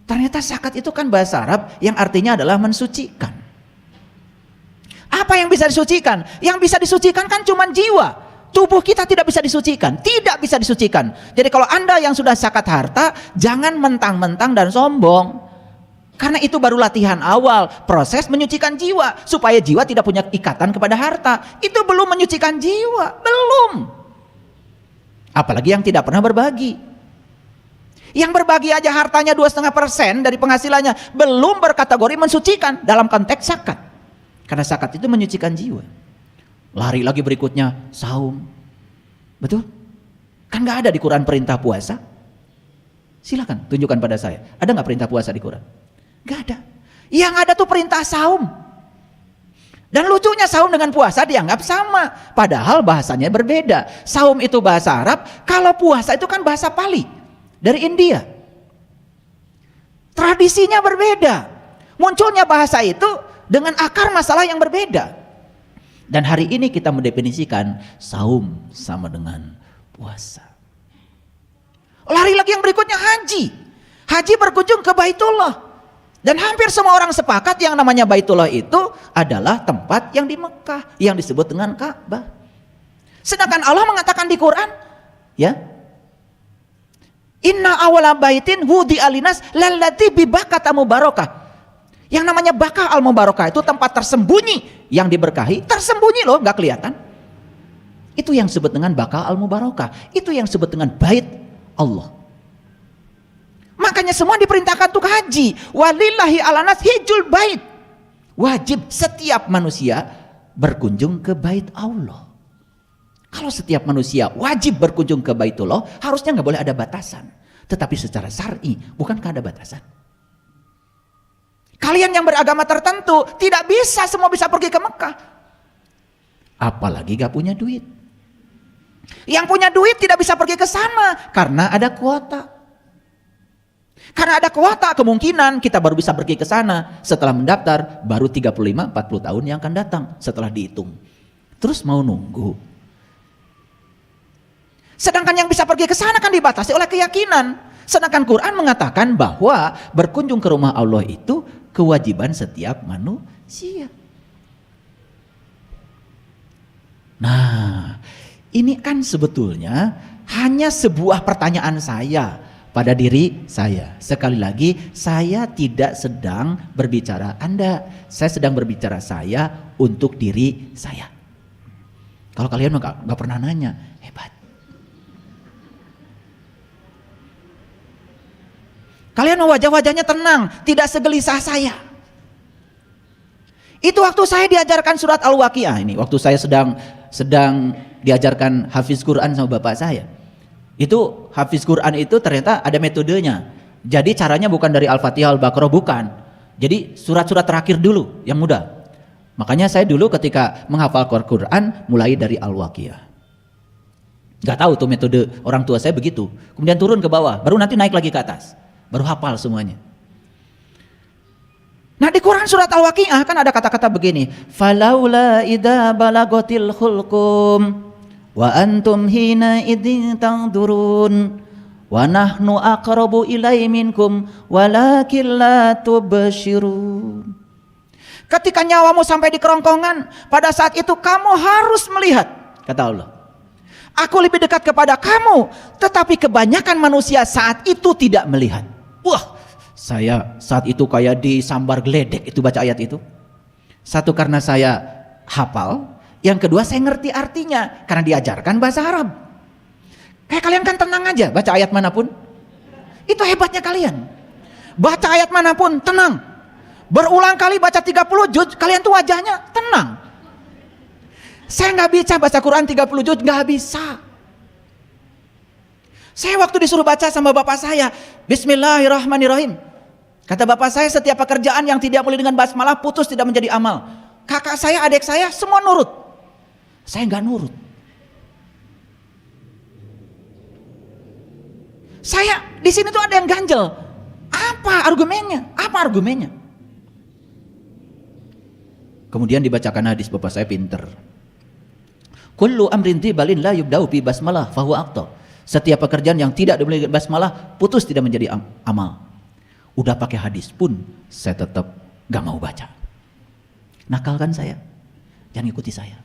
Ternyata zakat itu kan bahasa Arab yang artinya adalah mensucikan. Apa yang bisa disucikan? Yang bisa disucikan kan cuma jiwa. Tubuh kita tidak bisa disucikan, tidak bisa disucikan. Jadi kalau Anda yang sudah zakat harta, jangan mentang-mentang dan sombong. Karena itu baru latihan awal, proses menyucikan jiwa. Supaya jiwa tidak punya ikatan kepada harta. Itu belum menyucikan jiwa, belum. Apalagi yang tidak pernah berbagi. Yang berbagi aja hartanya 2,5% dari penghasilannya, belum berkategori mensucikan dalam konteks zakat. Karena zakat itu menyucikan jiwa. Lari lagi berikutnya, saum. Betul? Kan gak ada di Quran perintah puasa. Silakan tunjukkan pada saya. Ada gak perintah puasa di Quran? Gak ada. Yang ada tuh perintah saum. Dan lucunya saum dengan puasa dianggap sama. Padahal bahasanya berbeda. Saum itu bahasa Arab, kalau puasa itu kan bahasa Pali. Dari India. Tradisinya berbeda. Munculnya bahasa itu dengan akar masalah yang berbeda. Dan hari ini kita mendefinisikan saum sama dengan puasa. Lari lagi yang berikutnya haji. Haji berkunjung ke Baitullah. Dan hampir semua orang sepakat yang namanya Baitullah itu adalah tempat yang di Mekah, yang disebut dengan Ka'bah. Sedangkan Allah mengatakan di Quran, ya, Inna awala baitin wudi alinas lalladzi bibakata mubarakah. Yang namanya Bakah al-Mubarakah itu tempat tersembunyi yang diberkahi, tersembunyi loh, nggak kelihatan. Itu yang disebut dengan Bakah al-Mubarakah. Itu yang disebut dengan Bait Allah. Makanya semua diperintahkan untuk haji. Walillahi alanas hijjul bait. Wajib setiap manusia berkunjung ke bait Allah. Kalau setiap manusia wajib berkunjung ke Baitullah, harusnya nggak boleh ada batasan. Tetapi secara syar'i, bukankah ada batasan? Kalian yang beragama tertentu tidak bisa semua bisa pergi ke Mekah. Apalagi gak punya duit. Yang punya duit tidak bisa pergi ke sana karena ada kuota. Karena ada kuota, kemungkinan kita baru bisa pergi ke sana setelah mendaftar baru 35-40 tahun yang akan datang setelah dihitung. Terus mau nunggu. Sedangkan yang bisa pergi ke sana kan dibatasi oleh keyakinan. Sedangkan Quran mengatakan bahwa berkunjung ke rumah Allah itu kewajiban setiap manusia. Nah, ini kan sebetulnya hanya sebuah pertanyaan saya pada diri saya. Sekali lagi, saya tidak sedang berbicara Anda. Saya sedang berbicara saya untuk diri saya. Kalau kalian nggak pernah nanya, hebat. Kalian wajah-wajahnya tenang, tidak segelisah saya. Itu waktu saya diajarkan surat Al-Waqiah ini. Waktu saya sedang diajarkan hafiz Quran sama bapak saya. Itu hafiz Quran itu ternyata ada metodenya. Jadi caranya bukan dari Al-Fatihah Al-Baqarah, bukan. Jadi surat-surat terakhir dulu yang mudah. Makanya saya dulu ketika menghafal Quran mulai dari Al-Waqiah. Gak tahu tuh metode orang tua saya begitu. Kemudian turun ke bawah, baru nanti naik lagi ke atas. Baru hafal semuanya. Nah di Quran surat Al-Waqiah kan ada kata-kata begini. Falaula idza balagatil hulqum wa antum hina idzin tangdurun wa nahnu aqrabu ilai minkum walakin la tubsyirun. Ketika nyawamu sampai di kerongkongan, pada saat itu kamu harus melihat, kata Allah. Aku lebih dekat kepada kamu, tetapi kebanyakan manusia saat itu tidak melihat. Wah, saya saat itu kayak disambar geledek itu baca ayat itu. Satu karena saya hafal, yang kedua saya ngerti artinya karena diajarkan bahasa Arab. Kayak kalian kan tenang aja baca ayat manapun. Itu hebatnya kalian. Baca ayat manapun tenang. Berulang kali baca 30 juz, kalian tuh wajahnya tenang. Saya nggak bisa baca Quran 30 juz, nggak bisa. Saya waktu disuruh baca sama bapak saya, Bismillahirrahmanirrahim. Kata bapak saya, setiap pekerjaan yang tidak mulai dengan basmalah putus tidak menjadi amal. Kakak saya, adik saya semua nurut. Saya nggak nurut. Saya di sini tuh ada yang ganjel. Apa argumennya? Apa argumennya? Kemudian dibacakan hadis, bapak saya pinter. Kullu amrin tibalin la yubda'u bi basmalah fahuwa aqta. Setiap pekerjaan yang tidak dimulai dengan basmalah putus tidak menjadi amal. Udah pakai hadis pun saya tetap gak mau baca. Nakal kan saya? Jangan ikuti saya.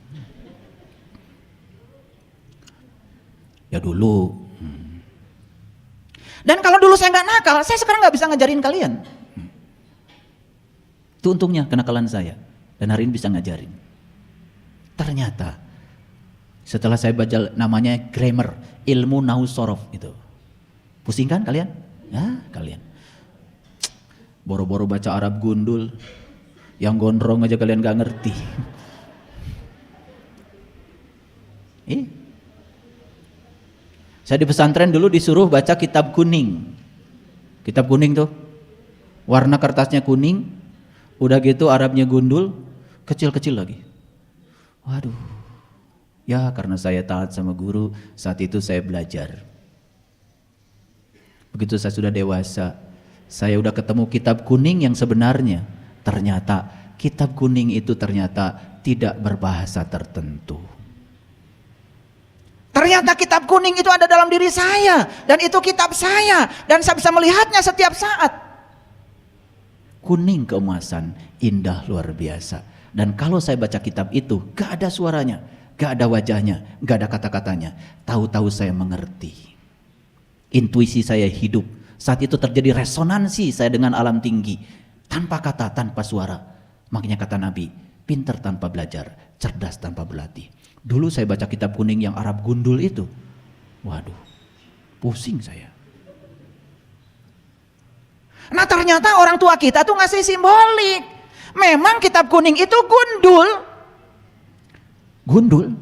Ya dulu. Dan kalau dulu saya gak nakal, saya sekarang gak bisa ngajarin kalian. Itu untungnya kenakalan saya. Dan hari ini bisa ngajarin. Ternyata setelah saya baca namanya grammar, ilmu nahwu sorof itu. Pusing kan kalian? Ya kalian. Boro-boro baca Arab gundul, yang gondrong aja kalian gak ngerti. Saya di pesantren dulu disuruh baca kitab kuning. Kitab kuning tuh, warna kertasnya kuning, udah gitu Arabnya gundul, kecil-kecil lagi. Waduh, ya karena saya taat sama guru, saat itu saya belajar. Begitu saya sudah dewasa, saya udah ketemu kitab kuning yang sebenarnya. Ternyata kitab kuning itu ternyata tidak berbahasa tertentu. Ternyata kitab kuning itu ada dalam diri saya. Dan itu kitab saya. Dan saya bisa melihatnya setiap saat. Kuning keemasan, indah luar biasa. Dan kalau saya baca kitab itu, gak ada suaranya, gak ada wajahnya, gak ada kata-katanya. Tahu-tahu saya mengerti. Intuisi saya hidup. Saat itu terjadi resonansi saya dengan alam tinggi. Tanpa kata, tanpa suara. Makanya kata Nabi, pintar tanpa belajar, cerdas tanpa berlatih. Dulu saya baca kitab kuning yang Arab gundul itu. Waduh, pusing saya. Nah ternyata orang tua kita tuh ngasih simbolik. Memang kitab kuning itu gundul. Gundul.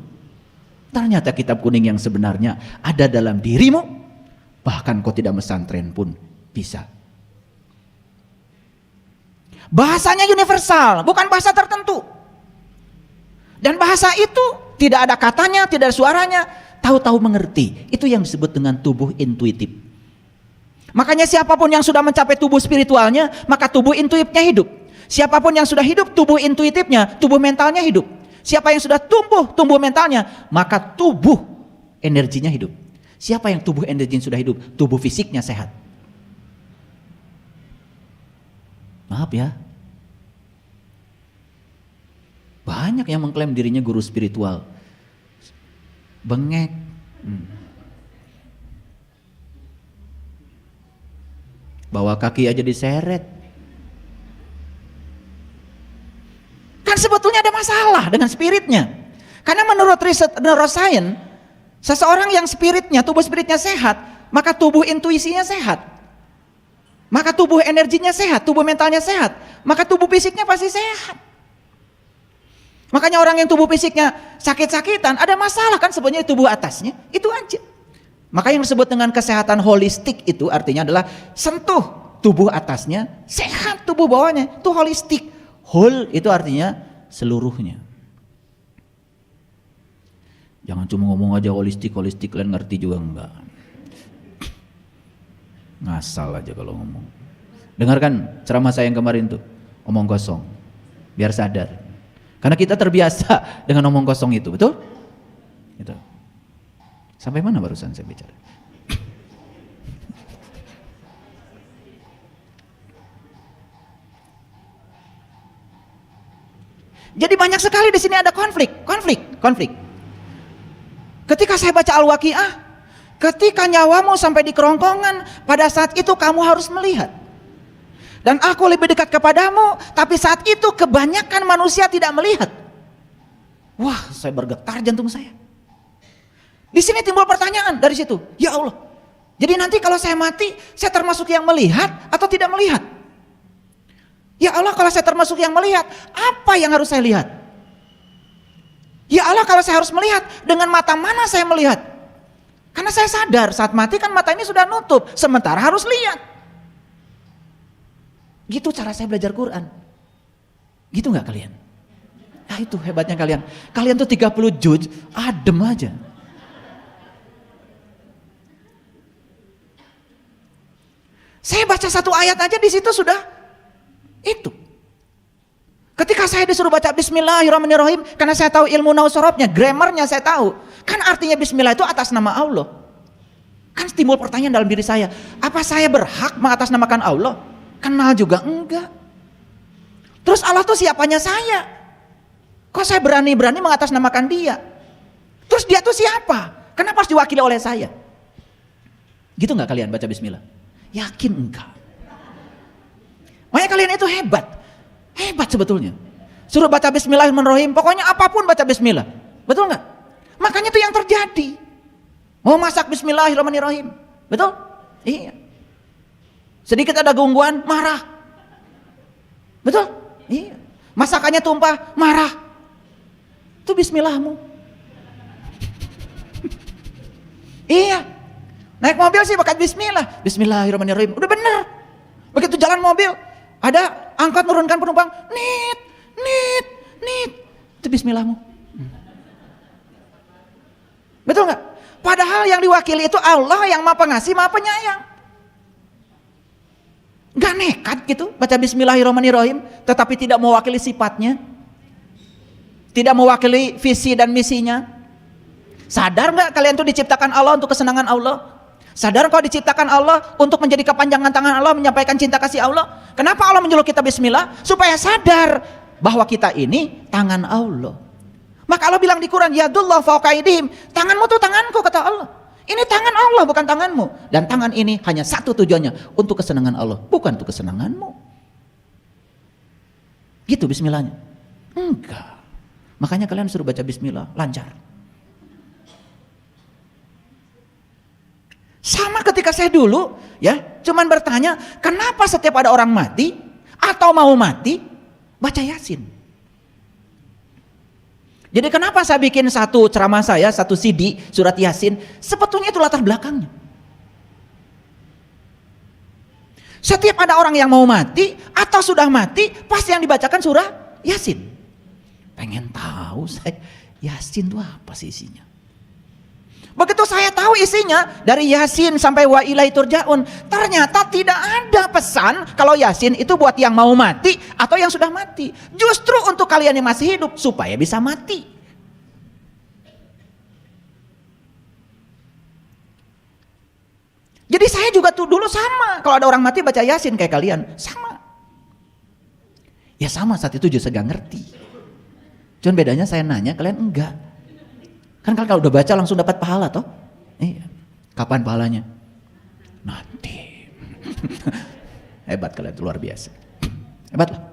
Ternyata kitab kuning yang sebenarnya ada dalam dirimu. Bahkan kau tidak pesantren pun bisa. Bahasanya universal, bukan bahasa tertentu. Dan bahasa itu tidak ada katanya, tidak ada suaranya, tahu-tahu mengerti. Itu yang disebut dengan tubuh intuitif. Makanya siapapun yang sudah mencapai tubuh spiritualnya, maka tubuh intuitifnya hidup. Siapapun yang sudah hidup tubuh intuitifnya, tubuh mentalnya hidup. Siapa yang sudah tumbuh mentalnya, maka tubuh energinya hidup. Siapa yang tubuh energinya sudah hidup, tubuh fisiknya sehat. Maaf ya. Banyak yang mengklaim dirinya guru spiritual. Bengek. Bawa kaki aja diseret. Kan sebetulnya ada masalah dengan spiritnya. Karena menurut riset neuroscience, seseorang yang spiritnya, tubuh spiritnya sehat, maka tubuh intuisinya sehat. Maka tubuh energinya sehat, tubuh mentalnya sehat, maka tubuh fisiknya pasti sehat. Makanya orang yang tubuh fisiknya sakit-sakitan, ada masalah kan sebenarnya tubuh atasnya, itu aja. Maka yang disebut dengan kesehatan holistik itu artinya adalah sentuh tubuh atasnya, sehat tubuh bawahnya, itu holistik. Whole itu artinya seluruhnya. Jangan cuma ngomong aja holistik, kalian ngerti juga enggak. Ngasal aja kalau ngomong. Dengarkan ceramah saya yang kemarin tuh, omong kosong, biar sadar. Karena kita terbiasa dengan omong kosong itu, betul? Gitu. Sampai mana barusan saya bicara? Jadi banyak sekali di sini ada konflik. Ketika saya baca Al-Waqiah, ketika nyawamu sampai di kerongkongan, pada saat itu kamu harus melihat. Dan aku lebih dekat kepadamu, tapi saat itu kebanyakan manusia tidak melihat. Wah, saya bergetar jantung saya. Di sini timbul pertanyaan dari situ. Ya Allah, jadi nanti kalau saya mati, saya termasuk yang melihat atau tidak melihat? Ya Allah, kalau saya termasuk yang melihat, apa yang harus saya lihat? Ya Allah, kalau saya harus melihat, dengan mata mana saya melihat? Karena saya sadar saat mati kan mata ini sudah nutup, sementara harus lihat. Gitu cara saya belajar Quran. Gitu nggak kalian? Nah itu hebatnya kalian. Kalian tuh 30 juz, adem aja. Saya baca satu ayat aja di situ sudah itu. Ketika saya disuruh baca Bismillahirrahmanirrahim, karena saya tahu ilmu nahwu, grammarnya saya tahu. Kan artinya Bismillah itu atas nama Allah. Kan timbul pertanyaan dalam diri saya, apa saya berhak mengatasnamakan Allah? Kenal juga enggak. Terus Allah tuh siapanya saya? Kok saya berani-berani mengatasnamakan dia? Terus dia tuh siapa? Kenapa harus diwakili oleh saya? Gitu nggak kalian baca Bismillah? Yakin enggak? Makanya kalian itu hebat. Hebat sebetulnya. Suruh baca Bismillahirrahmanirrahim, pokoknya apapun baca Bismillah. Betul nggak? Makanya itu yang terjadi. Mau masak Bismillahirrahmanirrahim. Betul? Iya. Sedikit ada gangguan, marah. Betul? Iya. Masakannya tumpah, marah. Itu Bismillahmu. Iya. Naik mobil sih pakai Bismillah. Bismillahirrahmanirrahim. Udah bener. Begitu jalan mobil, ada angkot menurunkan penumpang, nit. Itu Bismillahmu. Betul nggak? Padahal yang diwakili itu Allah yang Maha Pengasih, Maha Penyayang. Gak nekat gitu baca Bismillahirrahmanirrahim, tetapi tidak mewakili sifatnya, tidak mewakili visi dan misinya. Sadar nggak kalian tuh diciptakan Allah untuk kesenangan Allah? Sadar kau diciptakan Allah untuk menjadi kepanjangan tangan Allah, menyampaikan cinta kasih Allah? Kenapa Allah menyuruh kita Bismillah? Supaya sadar bahwa kita ini tangan Allah. Maka Allah bilang di Quran, yadullah fawqa aydihim, tanganmu tuh tanganku, kata Allah. Ini tangan Allah bukan tanganmu. Dan tangan ini hanya satu tujuannya, untuk kesenangan Allah, bukan untuk kesenanganmu. Gitu Bismillahnya? Enggak. Makanya kalian suruh baca Bismillah, lancar. Sama ketika saya dulu ya, cuman bertanya, kenapa setiap ada orang mati atau mau mati baca Yasin? Jadi kenapa saya bikin satu ceramah saya, satu CD surat Yasin? Sebetulnya itu latar belakangnya. Setiap ada orang yang mau mati atau sudah mati, pasti yang dibacakan surah Yasin. Pengen tahu saya Yasin itu apa sih isinya? Begitu saya tahu isinya dari Yasin sampai wa ilaihi turja'un, ternyata tidak ada pesan kalau Yasin itu buat yang mau mati atau yang sudah mati. Justru untuk kalian yang masih hidup supaya bisa mati. Jadi saya juga tuh dulu sama, kalau ada orang mati baca Yasin kayak kalian, sama. Ya sama, saat itu juga gak ngerti. Cuman bedanya saya nanya, kalian enggak. Kan kalau udah baca langsung dapat pahala toh? Iya. Kapan pahalanya? Nanti. Hebat kalian, luar biasa. Hebat lah.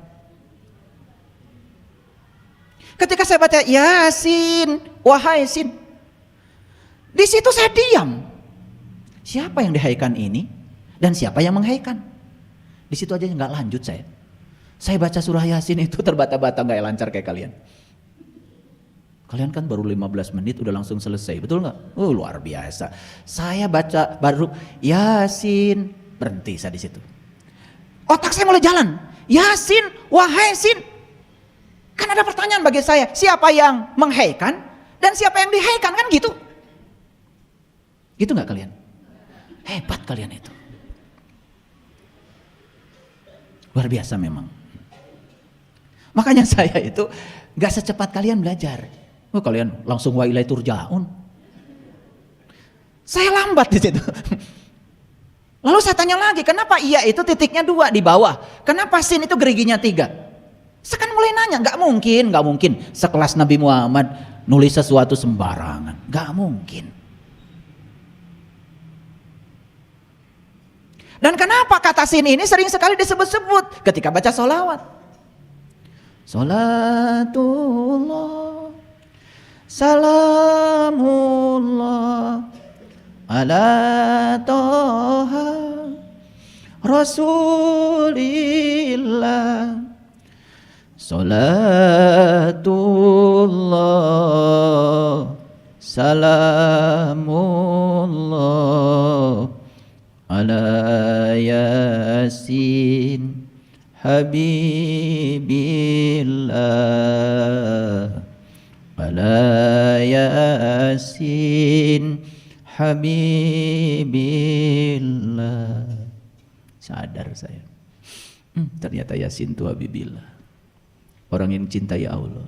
Ketika saya baca Yasin, wahai Sin, di situ saya diam. Siapa yang dihaikan ini dan siapa yang menghaikan? Di situ aja nggak lanjut saya. Saya baca surah Yasin itu terbata-bata, nggak lancar kayak kalian. Kalian kan baru 15 menit udah langsung selesai, betul nggak? Luar biasa. Saya baca baru Yasin, berhenti saya di situ. Otak saya mulai jalan. Yasin, wahai Sin. Kan ada pertanyaan bagi saya, siapa yang menghaikan dan siapa yang dihaikan, kan gitu? Gitu nggak kalian? Hebat kalian itu. Luar biasa memang. Makanya saya itu nggak secepat kalian belajar. Kalian langsung wa ilaihi turja'un. Saya lambat di situ. Lalu saya tanya lagi, kenapa iya itu titiknya 2 di bawah? Kenapa sin itu geriginya 3? Saya kan mulai nanya, nggak mungkin sekelas Nabi Muhammad nulis sesuatu sembarangan, nggak mungkin. Dan kenapa kata sin ini sering sekali disebut-sebut ketika baca sholawat? Sholatullah salamullah ala toha rasulillah, sholatullah salamullah ala yasin habibillah, ala yasin habibillah. Sadar saya, ternyata Yasin itu habibillah, orang yang cintai Allah.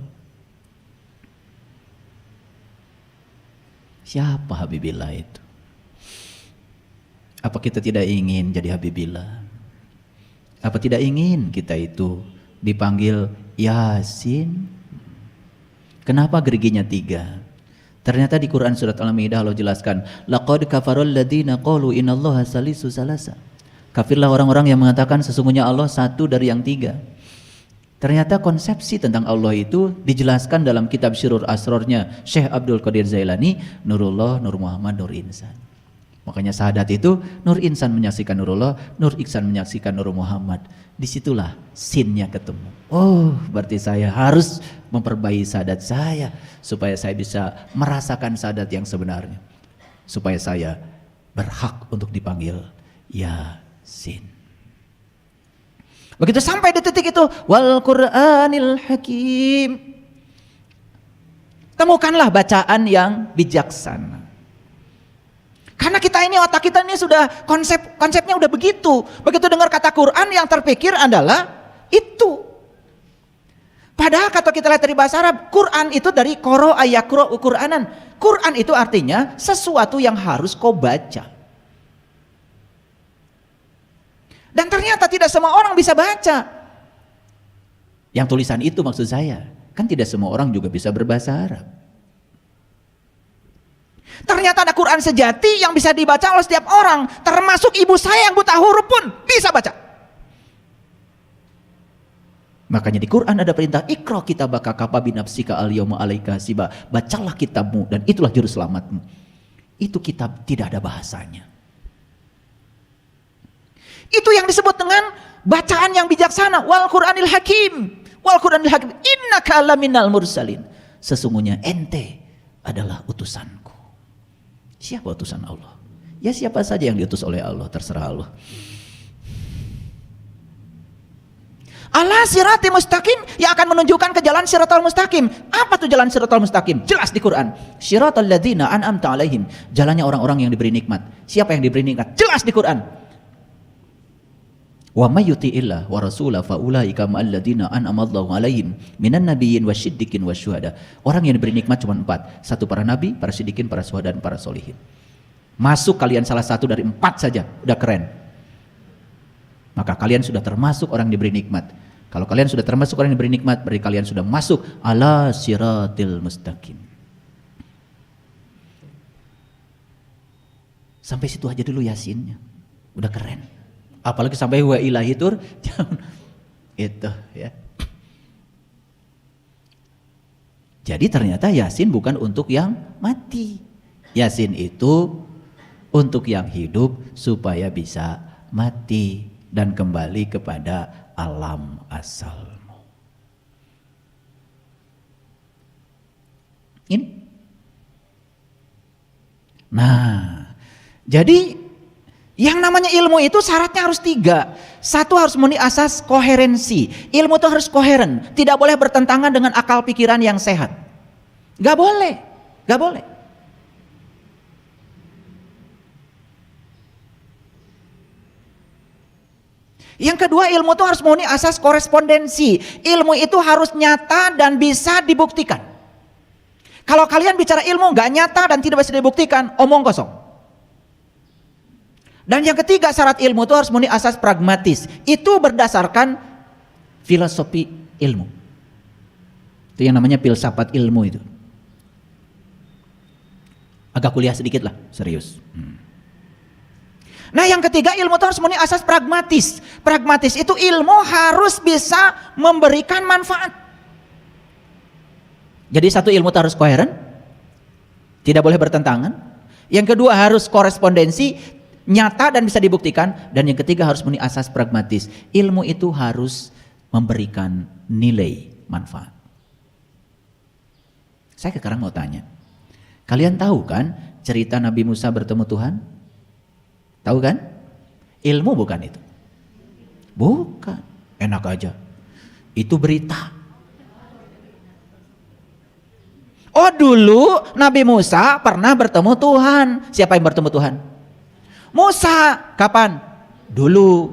Siapa habibillah itu? Apa kita tidak ingin jadi habibillah? Apa tidak ingin kita itu dipanggil Yasin? Kenapa geriginya 3? Ternyata di Quran surat Al-Maidah Allah jelaskan, laqad kafarul ladzina qalu innallaha salisu salasa. Kafirlah orang-orang yang mengatakan sesungguhnya Allah satu dari yang 3. Ternyata konsepsi tentang Allah itu dijelaskan dalam kitab Syirur Asrornya Syekh Abdul Qadir Zailani, Nurullah, Nur Muhammad, Nur Insan. Makanya syahadat itu Nur Insan menyaksikan Nurullah, Nur Iksan menyaksikan Nur Muhammad. Disitulah sinnya ketemu. Oh, berarti saya harus memperbaiki syahadat saya supaya saya bisa merasakan syahadat yang sebenarnya, supaya saya berhak untuk dipanggil Yasin. Begitu sampai di titik itu, wal Qur'anil Hakim, temukanlah bacaan yang bijaksana. Karena kita ini, otak kita ini sudah konsepnya udah begitu. Begitu dengar kata Quran yang terpikir adalah itu. Padahal kalau kita lihat dari bahasa Arab, Quran itu dari qara ayaqra Qur'anan. Quran itu artinya sesuatu yang harus kau baca. Dan ternyata tidak semua orang bisa baca. Yang tulisan itu maksud saya, kan tidak semua orang juga bisa berbahasa Arab. Ternyata ada Quran sejati yang bisa dibaca oleh setiap orang, termasuk ibu saya yang buta huruf pun bisa baca. Makanya di Quran ada perintah, Iqra kitabaka kafa binafsika al-yawma 'alaika hasiba. Bacalah kitabmu dan itulah juru selamatmu. Itu kitab tidak ada bahasanya. Itu yang disebut dengan bacaan yang bijaksana. Wal Qur'anil Hakim, wal Qur'anil Hakim, innaka laminal mursalin. Sesungguhnya ente adalah utusanku. Siapa utusan Allah? Ya siapa saja yang diutus oleh Allah, terserah Allah. Ala sirati mustaqim, yang akan menunjukkan ke jalan siratal mustaqim. Apa tuh jalan siratal mustaqim? Jelas di Quran. Siratal ladzina an'amta alaihim, jalannya orang-orang yang diberi nikmat. Siapa yang diberi nikmat? Jelas di Quran. Wa may yuti'illah wa rasulahu fa ulaika ma'al ladzina an'ama Allahu 'alaihim minan nabiyyin wasyiddiqin wasyuhada. Orang yang diberi nikmat cuma 4. 1 para nabi, para siddiqin, para syuhada dan para solihin. Masuk kalian salah satu dari 4 saja, udah keren. Maka kalian sudah termasuk orang yang diberi nikmat. Kalau kalian sudah termasuk orang yang diberi nikmat, berarti kalian sudah masuk ala siratil mustaqim. Sampai situ aja dulu Yasinnya. Udah keren. Apalagi sampai wa ilahi tur itu ya. Jadi ternyata Yasin bukan untuk yang mati. Yasin itu untuk yang hidup supaya bisa mati dan kembali kepada alam asalmu. Ini. Nah, jadi yang namanya ilmu itu syaratnya harus 3. 1 harus memenuhi asas koherensi. Ilmu itu harus koheren, tidak boleh bertentangan dengan akal pikiran yang sehat. Gak boleh, gak boleh. Yang kedua, ilmu itu harus memenuhi asas korespondensi. Ilmu itu harus nyata dan bisa dibuktikan. Kalau kalian bicara ilmu gak nyata dan tidak bisa dibuktikan, omong kosong. Dan yang ketiga, syarat ilmu itu harus memenuhi asas pragmatis. Itu berdasarkan filosofi ilmu. Itu yang namanya filsafat ilmu itu. Agak kuliah sedikit lah, serius. Nah yang ketiga, ilmu itu harus memenuhi asas pragmatis. Pragmatis itu ilmu harus bisa memberikan manfaat. Jadi satu, ilmu itu harus koheren, tidak boleh bertentangan. Yang kedua, harus korespondensi, nyata dan bisa dibuktikan. Dan yang ketiga, harus memenuhi asas pragmatis. Ilmu itu harus memberikan nilai manfaat. Saya sekarang mau tanya, kalian tahu kan cerita Nabi Musa bertemu Tuhan? Tahu kan? Ilmu bukan itu. Bukan. Enak aja. Itu berita. Oh dulu Nabi Musa pernah bertemu Tuhan. Siapa yang bertemu Tuhan? Musa. Kapan? Dulu.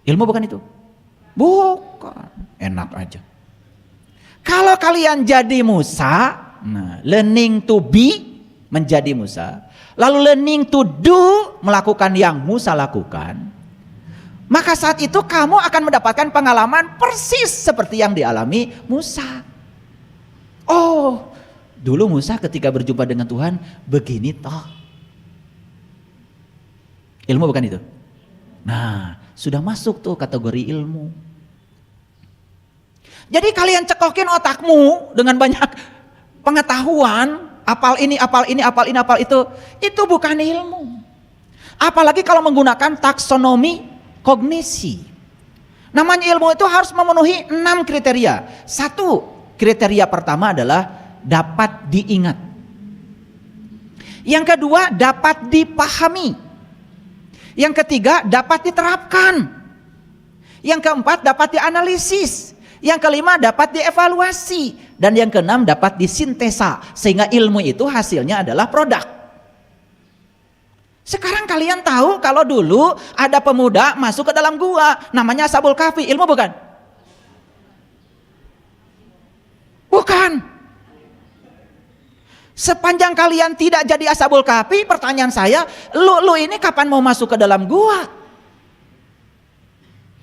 Ilmu bukan itu? Bukan. Enak aja. Kalau kalian jadi Musa, nah, learning to be menjadi Musa, lalu learning to do melakukan yang Musa lakukan, maka saat itu kamu akan mendapatkan pengalaman persis seperti yang dialami Musa. Oh, dulu Musa ketika berjumpa dengan Tuhan begini toh. Ilmu bukan itu? Nah, sudah masuk tuh kategori ilmu. Jadi kalian cekokin otakmu dengan banyak pengetahuan, apal ini, apal ini, apal ini, apal itu bukan ilmu. Apalagi kalau menggunakan taksonomi kognisi. Namanya ilmu itu harus memenuhi 6 kriteria. 1, kriteria pertama adalah dapat diingat. Yang kedua, dapat dipahami. Yang ketiga, dapat diterapkan. Yang keempat, dapat dianalisis. Yang kelima, dapat dievaluasi. Dan yang keenam, dapat disintesa. Sehingga ilmu itu hasilnya adalah produk. Sekarang kalian tahu kalau dulu ada pemuda masuk ke dalam gua. Namanya Ashabul Kahfi. Ilmu bukan? Bukan. Sepanjang kalian tidak jadi Ashabul Kahfi, pertanyaan saya, lu ini kapan mau masuk ke dalam gua?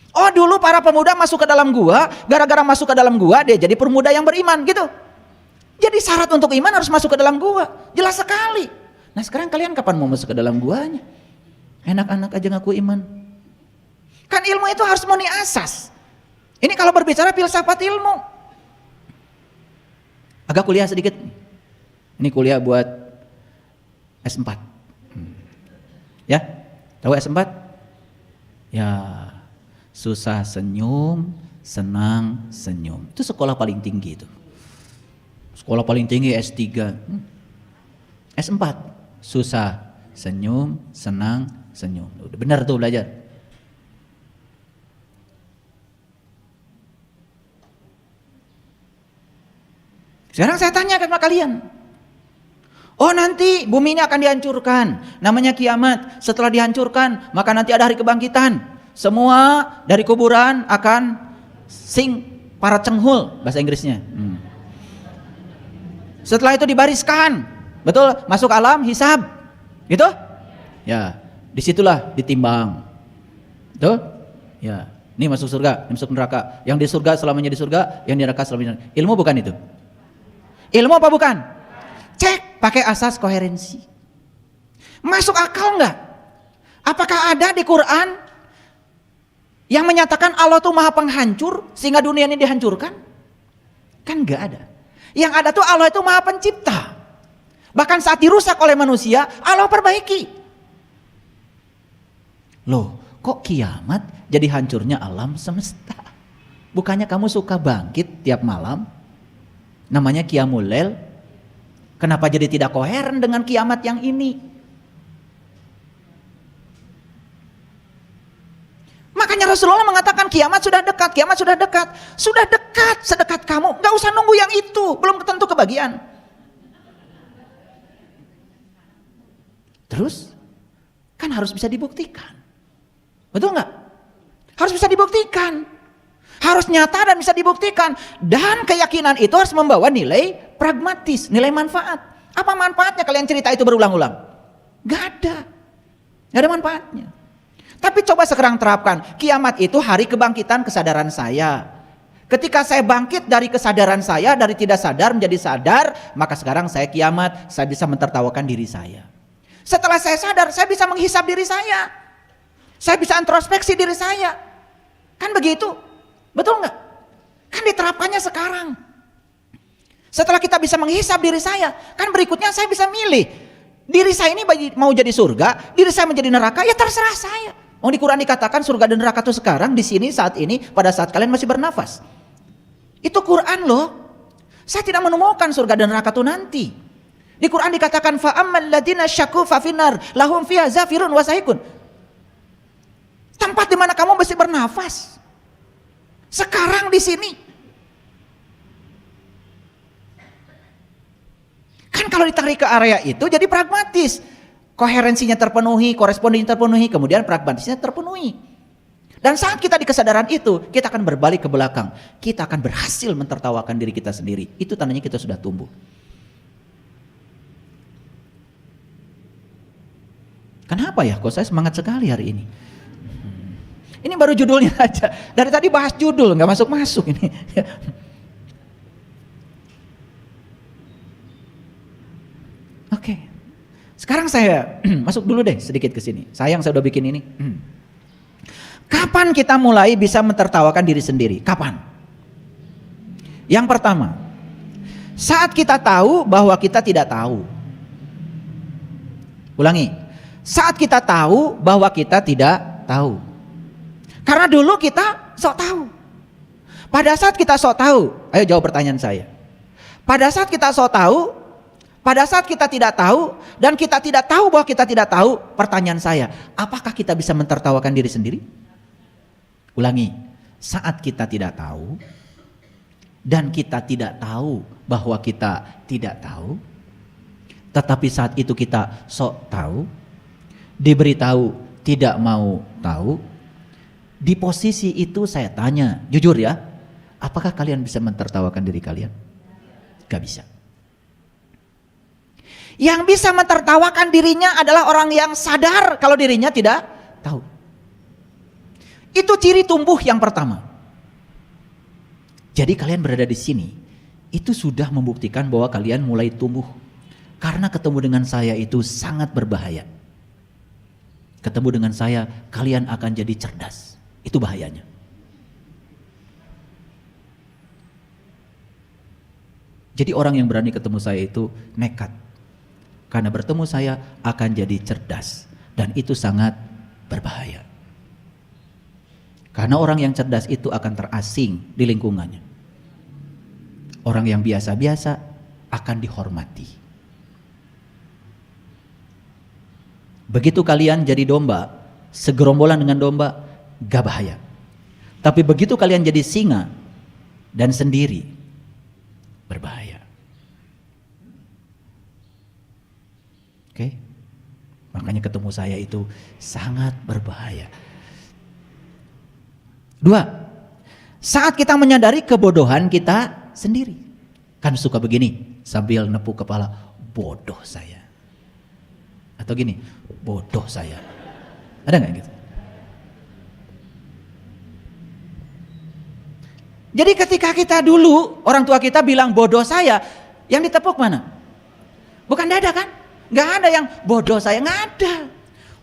Oh dulu para pemuda masuk ke dalam gua, gara-gara masuk ke dalam gua dia jadi pemuda yang beriman gitu. Jadi syarat untuk iman harus masuk ke dalam gua, jelas sekali. Nah sekarang kalian kapan mau masuk ke dalam guanya? Enak-enak aja ngaku iman. Kan ilmu itu harus memenuhi asas. Ini kalau berbicara filsafat ilmu. Agak kuliah sedikit. Ini kuliah buat S4. Ya, tahu S4? Ya. Susah senyum, senang senyum. Itu sekolah paling tinggi itu. Sekolah paling tinggi S3. S4. Susah senyum, senang senyum. Udah benar tuh belajar. Sekarang saya tanya sama kalian. Oh nanti bumi ini akan dihancurkan. Namanya kiamat. Setelah dihancurkan, maka nanti ada hari kebangkitan. Semua dari kuburan akan sing para cenghul, bahasa Inggrisnya. Setelah itu dibariskan, betul, masuk alam hisab, gitu? Ya, disitulah ditimbang, betul? Ya, ini masuk surga, ini masuk neraka. Yang di surga selamanya di surga, yang di neraka selamanya. Ilmu bukan itu? Ilmu apa bukan? Cek, pakai asas koherensi. Masuk akal nggak? Apakah ada di Quran yang menyatakan Allah itu maha penghancur sehingga dunia ini dihancurkan? Kan gak ada. Yang ada tuh Allah itu maha pencipta. Bahkan saat dirusak oleh manusia, Allah perbaiki. Loh, kok kiamat jadi hancurnya alam semesta? Bukannya kamu suka bangkit tiap malam? Namanya Qiyamul Lail. Kenapa jadi tidak koheren dengan kiamat yang ini? Makanya Rasulullah mengatakan kiamat sudah dekat, kiamat sudah dekat. Sudah dekat, sedekat kamu. Gak usah nunggu yang itu, belum tentu kebagian. Terus, kan harus bisa dibuktikan. Betul gak? Harus bisa dibuktikan. Harus nyata dan bisa dibuktikan. Dan keyakinan itu harus membawa nilai pragmatis, nilai manfaat. Apa manfaatnya kalian cerita itu berulang-ulang? Gak ada. Gak ada manfaatnya. Tapi coba sekarang terapkan, kiamat itu hari kebangkitan kesadaran saya. Ketika saya bangkit dari kesadaran saya, dari tidak sadar menjadi sadar, maka sekarang saya kiamat, saya bisa mentertawakan diri saya. Setelah saya sadar, saya bisa menghisap diri saya. Saya bisa introspeksi diri saya. Kan begitu? Betul nggak? Kan diterapkannya sekarang. Setelah kita bisa menghisap diri saya, kan berikutnya saya bisa milih. Diri saya ini mau jadi surga, diri saya menjadi neraka, ya terserah saya. Oh di Quran dikatakan surga dan neraka itu sekarang, di sini, saat ini, pada saat kalian masih bernafas. Itu Quran loh. Saya tidak menemukan surga dan neraka itu nanti. Di Quran dikatakan fa'ammal ladina syaqu fa finnar lahum fiha zafirun wa sahikun. gimana kamu mesti bernafas? Sekarang di sini. Kan kalau ditarik ke area itu jadi pragmatis. Koherensinya terpenuhi, korespondensinya terpenuhi, kemudian pragmatisnya terpenuhi. Dan saat kita di kesadaran itu, kita akan berbalik ke belakang. Kita akan berhasil mentertawakan diri kita sendiri. Itu tandanya kita sudah tumbuh. Kenapa ya? Kok saya semangat sekali hari ini? Ini baru judulnya aja. Dari tadi bahas judul, nggak masuk-masuk ini. Oke. Sekarang saya masuk dulu deh sedikit ke sini. Sayang saya udah bikin ini. Kapan kita mulai bisa mentertawakan diri sendiri? Kapan? Yang pertama, saat kita tahu bahwa kita tidak tahu. Ulangi. Saat kita tahu bahwa kita tidak tahu. Karena dulu kita sok tahu. Pada saat kita sok tahu, ayo jawab pertanyaan saya. Pada saat kita sok tahu, pada saat kita tidak tahu, dan kita tidak tahu bahwa kita tidak tahu, pertanyaan saya, apakah kita bisa mentertawakan diri sendiri? Ulangi, saat kita tidak tahu, dan kita tidak tahu bahwa kita tidak tahu, tetapi saat itu kita sok tahu, diberitahu tidak mau tahu, di posisi itu saya tanya, jujur ya, apakah kalian bisa mentertawakan diri kalian? Gak bisa. Yang bisa mentertawakan dirinya adalah orang yang sadar kalau dirinya tidak tahu. Itu ciri tumbuh yang pertama. Jadi kalian berada di sini, itu sudah membuktikan bahwa kalian mulai tumbuh. Karena ketemu dengan saya itu sangat berbahaya. Ketemu dengan saya, kalian akan jadi cerdas. Itu bahayanya. Jadi orang yang berani ketemu saya itu nekat. Karena bertemu saya akan jadi cerdas. Dan itu sangat berbahaya. Karena orang yang cerdas itu akan terasing di lingkungannya. Orang yang biasa-biasa akan dihormati. Begitu kalian jadi domba, segerombolan dengan domba, gak bahaya. Tapi begitu kalian jadi singa dan sendiri, berbahaya. Oke? Makanya ketemu saya itu sangat berbahaya. 2. Saat kita menyadari kebodohan kita sendiri. Kan suka begini, sambil nepuk kepala, bodoh saya. Atau gini, bodoh saya. Ada gak gitu? Jadi ketika kita dulu, orang tua kita bilang bodoh saya, yang ditepuk mana? Bukan dada kan? Gak ada yang bodoh saya, gak ada.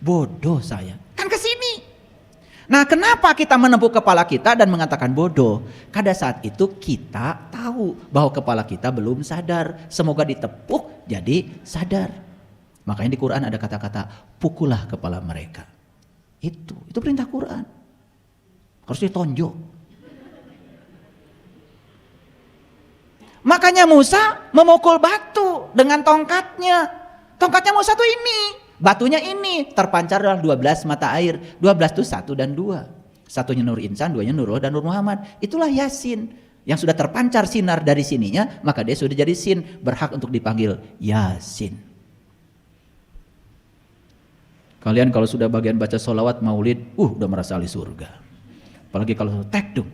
Bodoh saya, kan kesini. Nah, kenapa kita menepuk kepala kita dan mengatakan bodoh? Pada saat itu kita tahu bahwa kepala kita belum sadar. Semoga ditepuk jadi sadar. Makanya di Quran ada kata-kata pukullah kepala mereka. Itu perintah Quran. Harus ditonjok. Makanya Musa memukul batu dengan tongkatnya. Tongkatnya Musa tuh ini. Batunya ini terpancar dalam 12 mata air. 12 itu 1 dan 2. Satunya Nur Insan, duanya Nur Roh dan Nur Muhammad. Itulah Yasin. Yang sudah terpancar sinar dari sininya, maka dia sudah jadi sin. Berhak untuk dipanggil Yasin. Kalian kalau sudah bagian baca sholawat maulid, udah merasa ahli surga. Apalagi kalau tek dung,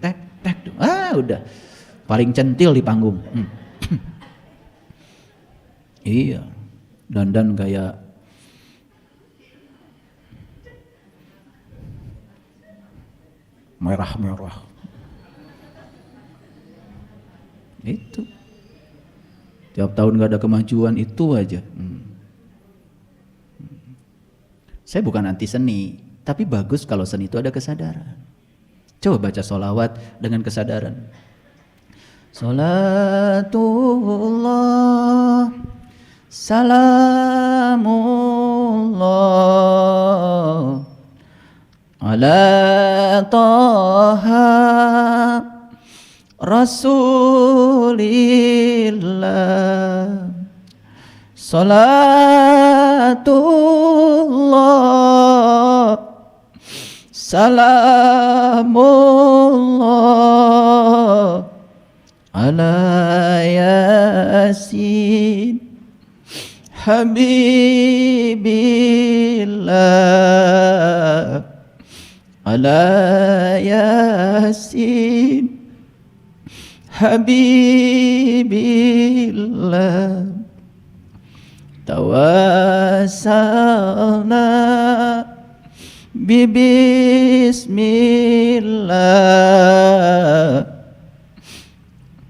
udah. Paling centil di panggung. Iya. Dandan kayak merah-merah. Itu. Tiap tahun gak ada kemajuan itu aja. Saya bukan anti seni, tapi bagus kalau seni itu ada kesadaran. Coba baca sholawat dengan kesadaran. Salatullah, salamullah ala Taha Rasulillah. Salatullah Salamullah ala Yasin Habibillah ala Yasin Habibillah tawassalna Bismillah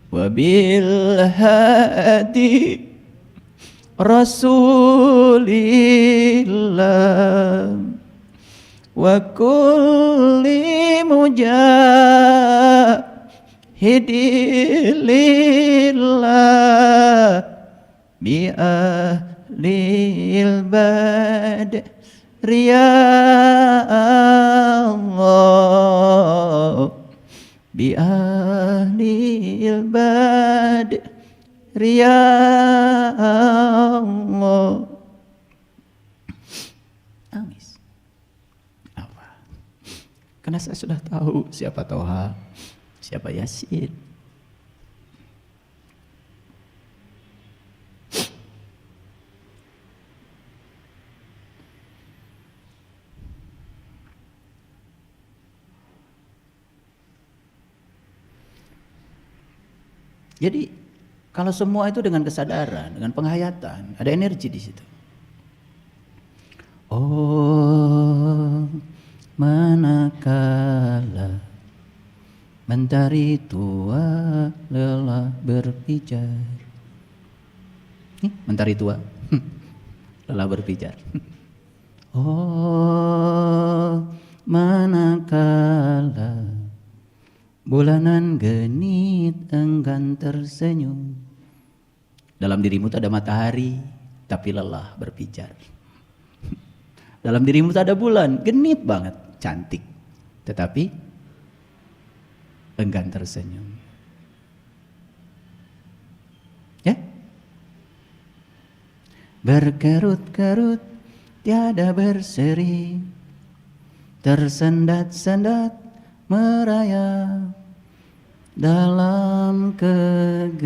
wabil hadi Rasulillah wa kulli mujahidillah bi ahlil bad Ya Allah bi ahlil bad Ya Allah. Nangis. Apa? Karena saya sudah tahu siapa Toha, siapa Yasin. Jadi kalau semua itu dengan kesadaran, dengan penghayatan, ada energi di situ. Oh, manakala mentari tua lelah berpijar. Mentari tua lelah berpijar. Oh, manakala bulanan genit enggan tersenyum. Dalam dirimu tak ada matahari, tapi lelah berpijar. Dalam dirimu tak ada bulan, genit banget, cantik, tetapi enggan tersenyum. Ya? Berkerut-kerut, tiada berseri, tersendat-sendat, merayap dalam kegelapan.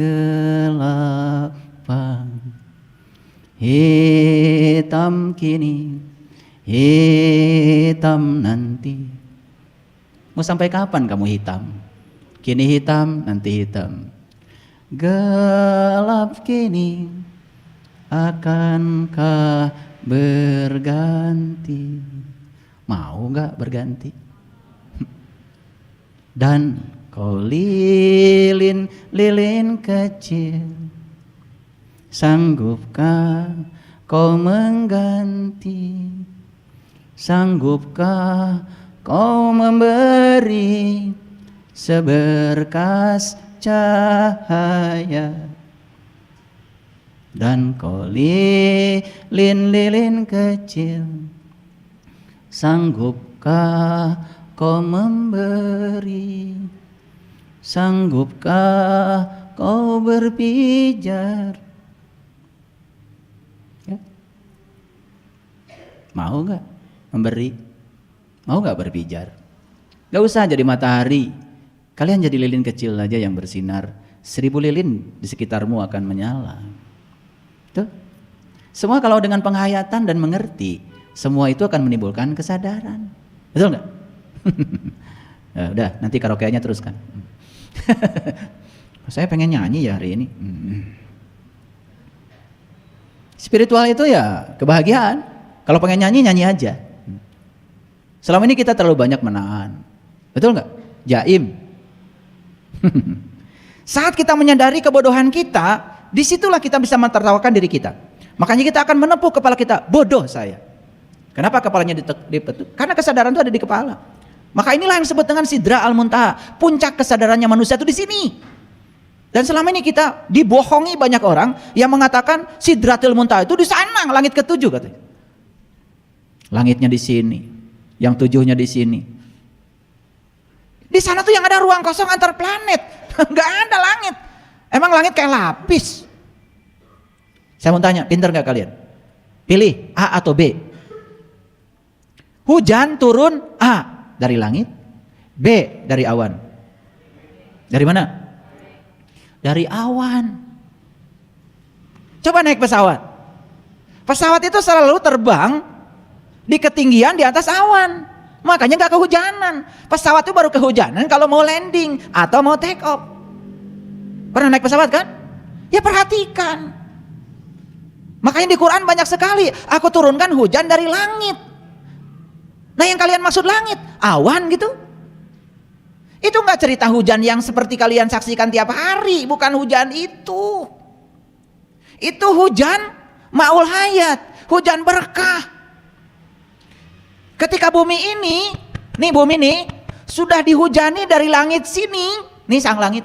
Hitam kini, hitam nanti. Mau sampai kapan kamu hitam? Kini hitam, nanti hitam. Gelap kini, akankah berganti? Mau gak berganti? Dan kau lilin kecil, sanggupkah kau mengganti? Sanggupkah kau memberi seberkas cahaya? Dan kau lilin kecil, sanggupkah kau memberi? Sanggupkah kau berpijar? Ya. Mau gak memberi? Mau gak berpijar? Gak usah jadi matahari, kalian jadi lilin kecil aja yang bersinar. 1000 lilin di sekitarmu akan menyala. Tuh. Semua kalau dengan penghayatan dan mengerti, semua itu akan menimbulkan kesadaran. Betul gak? Ya, udah, nanti karaokeannya teruskan. Saya pengen nyanyi ya hari ini. Spiritual itu ya kebahagiaan. Kalau pengen nyanyi, nyanyi aja. Selama ini kita terlalu banyak menahan. Betul nggak? Jaim. Saat kita menyadari kebodohan kita, disitulah kita bisa mentertawakan diri kita. Makanya kita akan menepuk kepala kita, bodoh saya. Kenapa kepalanya dipetuk? Karena kesadaran itu ada di kepala. Maka inilah yang disebut dengan Sidra Al-Muntaha. Puncak kesadarannya manusia itu di sini. Dan selama ini kita dibohongi banyak orang yang mengatakan Sidratul Muntaha itu di sana, langit ke-7 katanya. Langitnya di sini, yang 7-nya di sini. Di sana tuh yang ada ruang kosong antar planet. Enggak ada langit. Emang langit kayak lapis. Saya mau tanya, pinter gak kalian? Pilih A atau B. Hujan turun A, Dari langit. B. Dari awan. Dari mana? Dari awan. Coba naik pesawat. Pesawat itu selalu terbang di ketinggian di atas awan. Makanya gak kehujanan. Pesawat itu baru kehujanan kalau mau landing atau mau take off. Pernah naik pesawat kan? Ya perhatikan. Makanya di Quran banyak sekali, aku turunkan hujan dari langit. Nah yang kalian maksud langit, awan gitu. Itu gak cerita hujan yang seperti kalian saksikan tiap hari. Bukan hujan itu. Itu hujan ma'ul hayat, hujan berkah. Ketika bumi ini, nih bumi ini sudah dihujani dari langit sini, nih sang langit.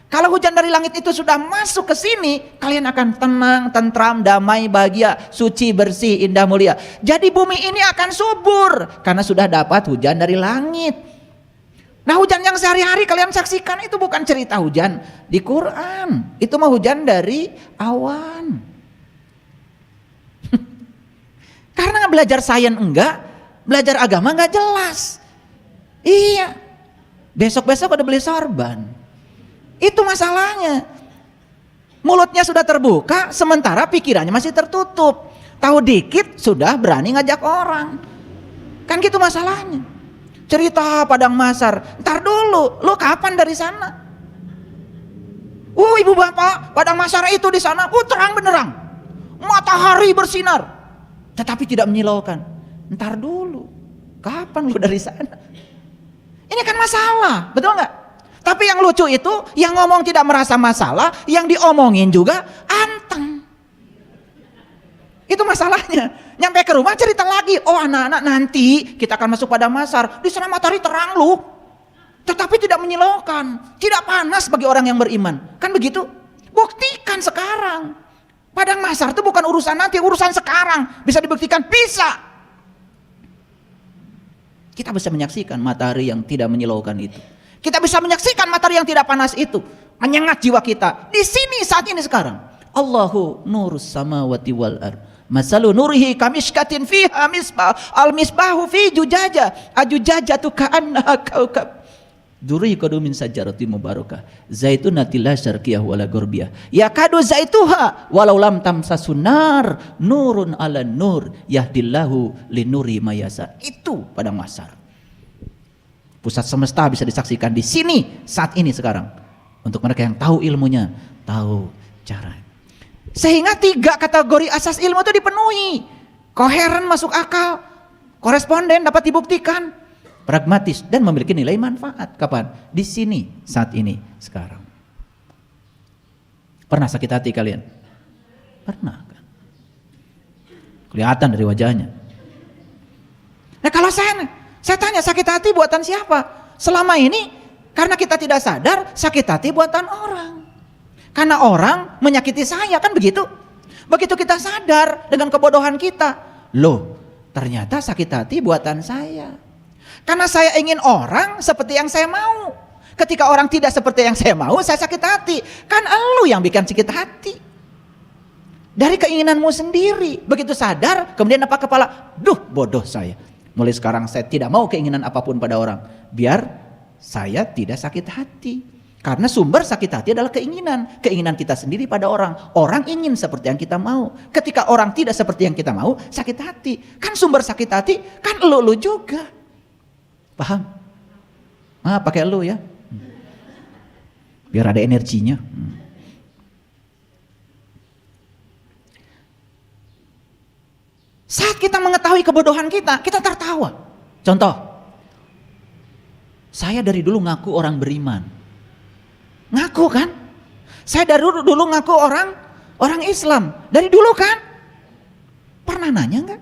Kalau hujan dari langit itu sudah masuk ke sini, kalian akan tenang, tentram, damai, bahagia, suci, bersih, indah, mulia. Jadi bumi ini akan subur karena sudah dapat hujan dari langit. Nah hujan yang sehari-hari kalian saksikan itu bukan cerita hujan di Quran. Itu mah hujan dari awan. Karena belajar sains enggak, belajar agama enggak jelas. Iya. Besok-besok udah beli sorban. Itu masalahnya. Mulutnya sudah terbuka, sementara pikirannya masih tertutup. Tahu dikit sudah berani ngajak orang. Kan gitu masalahnya. Cerita padang mahsyar, ntar dulu, lu kapan dari sana? Ibu bapak, padang mahsyar itu di sana, terang benderang, matahari bersinar, tetapi tidak menyilaukan. Ntar dulu, kapan lu dari sana? Ini kan masalah, betul nggak? Tapi yang lucu itu, yang ngomong tidak merasa masalah, yang diomongin juga anteng. Itu masalahnya. Nyampe ke rumah cerita lagi, anak-anak nanti kita akan masuk pada mahsyar, di sana matahari terang lu, tetapi tidak menyilaukan, tidak panas bagi orang yang beriman. Kan begitu? Buktikan sekarang. Padang mahsyar itu bukan urusan nanti, urusan sekarang. Bisa dibuktikan? Bisa. Kita bisa menyaksikan matahari yang tidak menyilaukan itu. Kita bisa menyaksikan matahari yang tidak panas itu, menyengat jiwa kita. Di sini saat ini sekarang. Allahu nurus samawati wal ard. Masalu nurihi kamishkatin fiha misbah al-misbahu fi jujaja ajujajatu ka'annaha kaukab duriqadu min sajaratin mubarakah zaitunatil la syarqiyah wala gurbiyah yakadu zaituha walau lam tamsasun nar nurun ala nur yahdillahu linuri mayasa. Itu padang mahsyar. Pusat semesta bisa disaksikan di sini saat ini sekarang. Untuk mereka yang tahu ilmunya, tahu cara. Sehingga 3 kategori asas ilmu itu dipenuhi. Koheren, masuk akal, koresponden, dapat dibuktikan, pragmatis, dan memiliki nilai manfaat. Kapan? Di sini, saat ini, sekarang. Pernah sakit hati kalian? Pernah kan? Kelihatan dari wajahnya. Nah kalau saya tanya, sakit hati buatan siapa? Selama ini karena kita tidak sadar, sakit hati buatan orang. Karena orang menyakiti saya, kan begitu? Begitu kita sadar dengan kebodohan kita, loh ternyata sakit hati buatan saya. Karena saya ingin orang seperti yang saya mau. Ketika orang tidak seperti yang saya mau, saya sakit hati. Kan elu yang bikin sakit hati. Dari keinginanmu sendiri. Begitu sadar, kemudian apa kepala? Duh bodoh saya. Mulai sekarang saya tidak mau keinginan apapun pada orang. Biar saya tidak sakit hati. Karena sumber sakit hati adalah keinginan. Keinginan kita sendiri pada orang. Orang ingin seperti yang kita mau. Ketika orang tidak seperti yang kita mau, sakit hati. Kan sumber sakit hati, kan lu juga. Paham? Pakai lu ya. Biar ada energinya. Saat kita mengetahui kebodohan kita tertawa. Contoh. Saya dari dulu ngaku orang beriman. Ngaku kan? Saya dari dulu ngaku orang Islam. Dari dulu kan? Pernah nanya enggak?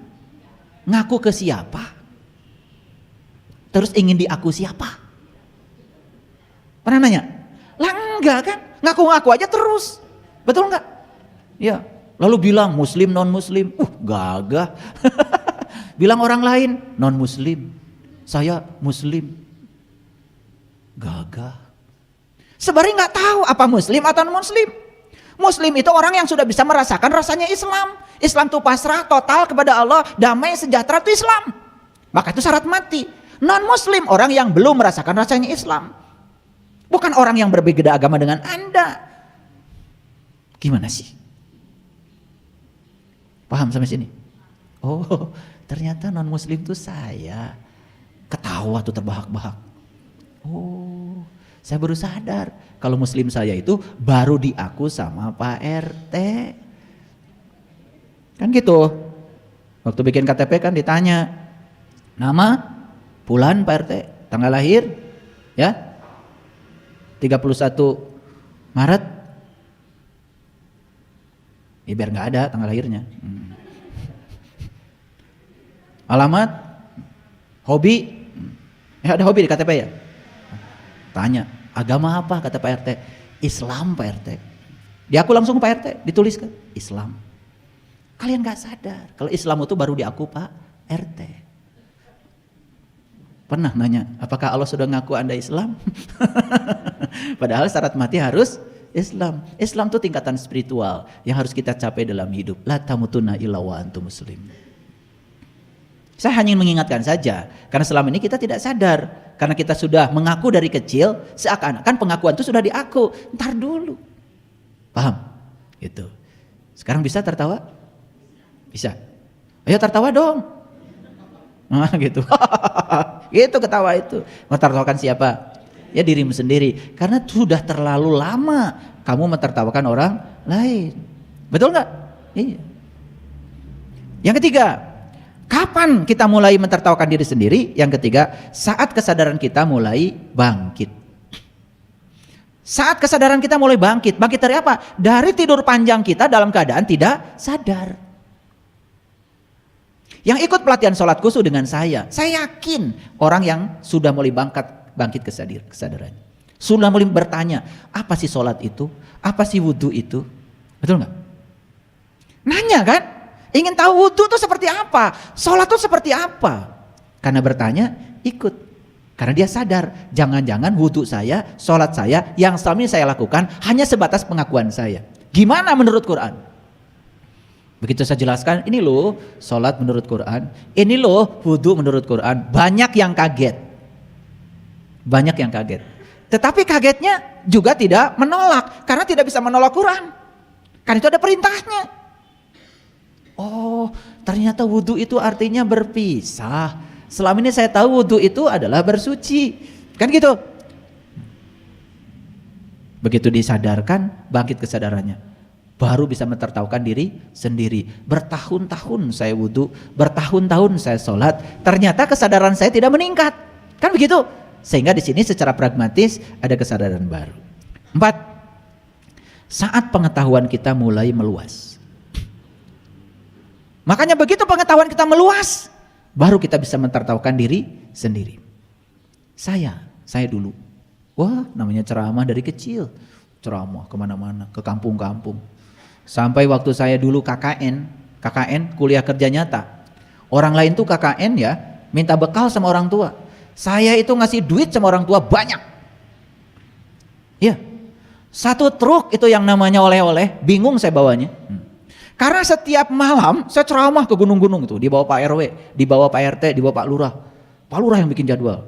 Ngaku ke siapa? Terus ingin diaku siapa? Pernah nanya? Lah enggak kan? Ngaku-ngaku aja terus. Betul enggak? Ya. Lalu bilang muslim non muslim. Gagah. Bilang orang lain non muslim. Saya muslim. Gagah. Sebenarnya nggak tahu apa muslim atau non muslim. Muslim itu orang yang sudah bisa merasakan rasanya Islam. Islam itu pasrah total kepada Allah, damai, sejahtera itu Islam. Maka itu syarat mati. Non-Muslim, orang yang belum merasakan rasanya Islam. Bukan orang yang berbeda agama dengan Anda. Gimana sih? Paham sampai sini? Oh, ternyata non-Muslim itu saya. Ketawa tuh terbahak-bahak. Oh, saya baru sadar kalau Muslim saya itu baru diaku sama Pak RT. Kan gitu. Waktu bikin KTP kan ditanya, nama, bulan Pak RT, tanggal lahir, ya, 31 Maret. Ya biar nggak ada tanggal lahirnya. Alamat, hobi, ada hobi di KTP ya. Tanya, agama apa kata Pak RT? Islam Pak RT. Diaku langsung Pak RT, dituliskan Islam. Kalian gak sadar kalau Islam itu baru diaku Pak RT. Pernah nanya, apakah Allah sudah ngaku Anda Islam? Padahal syarat mati harus Islam. Islam itu tingkatan spiritual yang harus kita capai dalam hidup. La tamutunna illa wa antum muslim. Saya hanya mengingatkan saja, karena selama ini kita tidak sadar. Karena kita sudah mengaku dari kecil, seakan-akan pengakuan itu sudah diaku. Ntar dulu. Paham? Gitu. Sekarang bisa tertawa? Bisa. Ayo tertawa dong. Nah, gitu. Itu ketawa itu. Mentertawakan siapa? Ya dirimu sendiri. Karena sudah terlalu lama kamu mentertawakan orang lain. Betul nggak? Iya. Yang ketiga, kapan kita mulai mentertawakan diri sendiri? Yang ketiga, saat kesadaran kita mulai bangkit. Saat kesadaran kita mulai bangkit. Bangkit dari apa? Dari tidur panjang kita dalam keadaan tidak sadar. Yang ikut pelatihan sholat khusyuk dengan saya yakin orang yang sudah mulai bangkit kesadaran. Sudah mulai bertanya, apa sih sholat itu? Apa sih wudhu itu? Betul nggak? Nanya kan? Ingin tahu wudhu itu seperti apa? Sholat itu seperti apa? Karena bertanya, ikut. Karena dia sadar, jangan-jangan wudhu saya, sholat saya, yang selama ini saya lakukan hanya sebatas pengakuan saya. Gimana menurut Quran? Begitu saya jelaskan, ini loh sholat menurut Quran, ini loh wudhu menurut Quran. Banyak yang kaget. Banyak yang kaget. Tetapi kagetnya juga tidak menolak, karena tidak bisa menolak Quran. Karena itu ada perintahnya. Oh, ternyata wudhu itu artinya berpisah. Selama ini saya tahu wudhu itu adalah bersuci. Kan gitu. Begitu disadarkan, bangkit kesadarannya. Baru bisa mentertawakan diri sendiri. Bertahun-tahun saya wudhu, bertahun-tahun saya sholat, ternyata kesadaran saya tidak meningkat. Kan begitu? Sehingga di sini secara pragmatis ada kesadaran baru. 4. Saat pengetahuan kita mulai meluas. Makanya begitu pengetahuan kita meluas, baru kita bisa mentertawakan diri sendiri. Saya dulu, wah namanya ceramah dari kecil. Ceramah kemana-mana, ke kampung-kampung. Sampai waktu saya dulu KKN kuliah kerja nyata. Orang lain tuh KKN ya, minta bekal sama orang tua. Saya itu ngasih duit sama orang tua banyak. Ya, 1 truk itu yang namanya oleh-oleh, bingung saya bawanya. Karena setiap malam saya ceramah ke gunung-gunung itu, dibawa Pak RW, dibawa Pak RT, dibawa Pak Lurah. Pak Lurah yang bikin jadwal.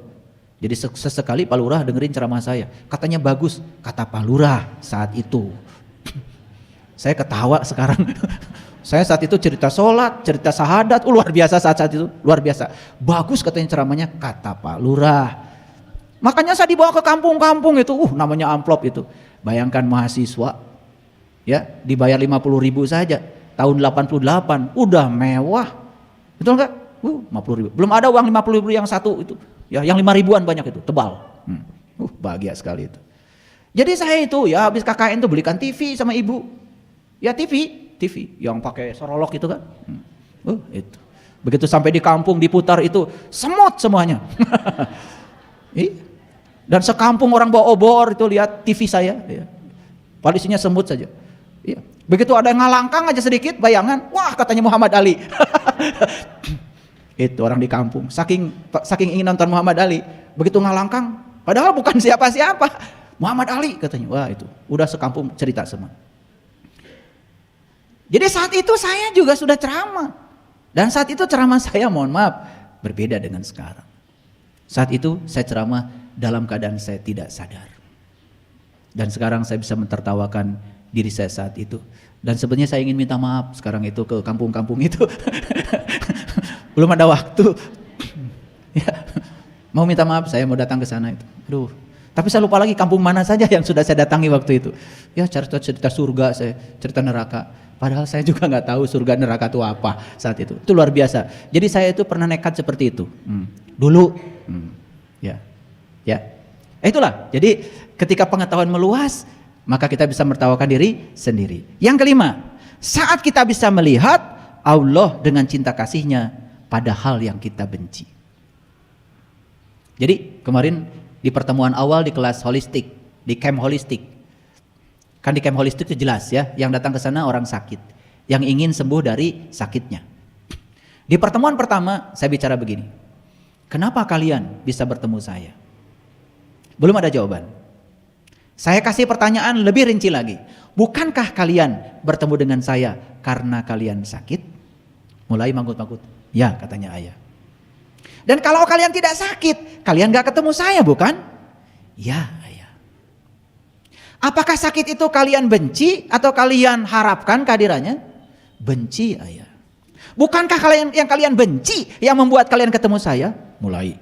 Jadi sesekali Pak Lurah dengerin ceramah saya. Katanya bagus, kata Pak Lurah saat itu. Saya ketawa sekarang. Saya saat itu cerita sholat, cerita sahadat, luar biasa saat itu, luar biasa. Bagus katanya ceramahnya, kata Pak Lurah. Makanya saya dibawa ke kampung-kampung itu, namanya amplop itu. Bayangkan mahasiswa, ya dibayar 50.000 saja. Tahun 88, udah mewah. Betul nggak? 50.000. Belum ada uang 50.000 yang satu itu. Ya, yang 5.000-an banyak itu, tebal. Bahagia sekali itu. Jadi saya itu ya habis KKN tuh belikan TV sama ibu. Ya TV yang pakai sorolok itu kan. Itu. Begitu sampai di kampung diputar itu semut semuanya. Dan sekampung orang bawa obor itu lihat TV saya. Ya. Polisinya semut saja. Ya. Begitu ada yang ngalangkang aja sedikit bayangan, wah katanya Muhammad Ali. Itu orang di kampung, saking ingin nonton Muhammad Ali, begitu ngalangkang, padahal bukan siapa-siapa, Muhammad Ali katanya. Wah itu, udah sekampung cerita semua. Jadi saat itu saya juga sudah ceramah, dan saat itu ceramah saya mohon maaf berbeda dengan sekarang. Saat itu saya ceramah dalam keadaan saya tidak sadar. Dan sekarang saya bisa mentertawakan diri saya saat itu. Dan sebenarnya saya ingin minta maaf sekarang itu ke kampung-kampung itu. Belum ada waktu. Ya, mau minta maaf, saya mau datang ke sana itu. Aduh, tapi saya lupa lagi kampung mana saja yang sudah saya datangi waktu itu. Ya cerita surga, saya cerita neraka. Padahal saya juga nggak tahu surga neraka itu apa saat itu. Itu luar biasa. Jadi saya itu pernah nekat seperti itu. Dulu, ya. Itulah. Jadi ketika pengetahuan meluas, maka kita bisa menertawakan diri sendiri. Yang kelima, saat kita bisa melihat Allah dengan cinta kasihnya pada hal yang kita benci. Jadi kemarin di pertemuan awal di kelas holistik, di camp holistik. Kan di camp holistik itu jelas ya, yang datang ke sana orang sakit, yang ingin sembuh dari sakitnya. Di pertemuan pertama saya bicara begini, kenapa kalian bisa bertemu saya? Belum ada jawaban. Saya kasih pertanyaan lebih rinci lagi, bukankah kalian bertemu dengan saya karena kalian sakit? Mulai manggut-manggut, ya katanya ayah. Dan kalau kalian tidak sakit, kalian gak ketemu saya bukan? Ya ayah. Apakah sakit itu kalian benci atau kalian harapkan kehadirannya? Benci ayah. Bukankah yang kalian benci yang membuat kalian ketemu saya? Mulai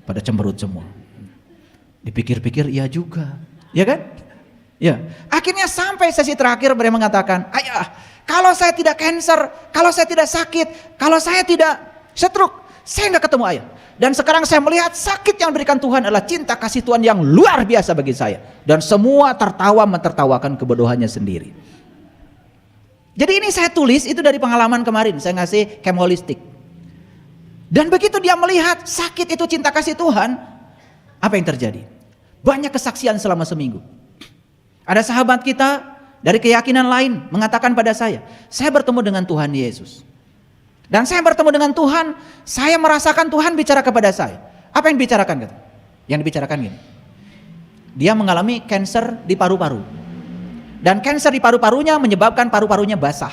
pada cemberut semua. Dipikir-pikir iya juga, ya kan? Ya. Akhirnya sampai sesi terakhir mereka mengatakan, ayah, kalau saya tidak cancer, kalau saya tidak sakit, kalau saya tidak stroke, saya nggak ketemu ayah. Dan sekarang saya melihat sakit yang diberikan Tuhan adalah cinta kasih Tuhan yang luar biasa bagi saya. Dan semua tertawa mentertawakan kebodohannya sendiri. Jadi ini saya tulis itu dari pengalaman kemarin. Saya ngasih camp holistik. Dan begitu dia melihat sakit itu cinta kasih Tuhan, apa yang terjadi? Banyak kesaksian selama seminggu. Ada sahabat kita dari keyakinan lain mengatakan pada saya bertemu dengan Tuhan Yesus. Dan saya bertemu dengan Tuhan, saya merasakan Tuhan bicara kepada saya. Apa yang dibicarakan? Yang dibicarakan gini. Dia mengalami kanker di paru-paru. Dan kanker di paru-parunya menyebabkan paru-parunya basah.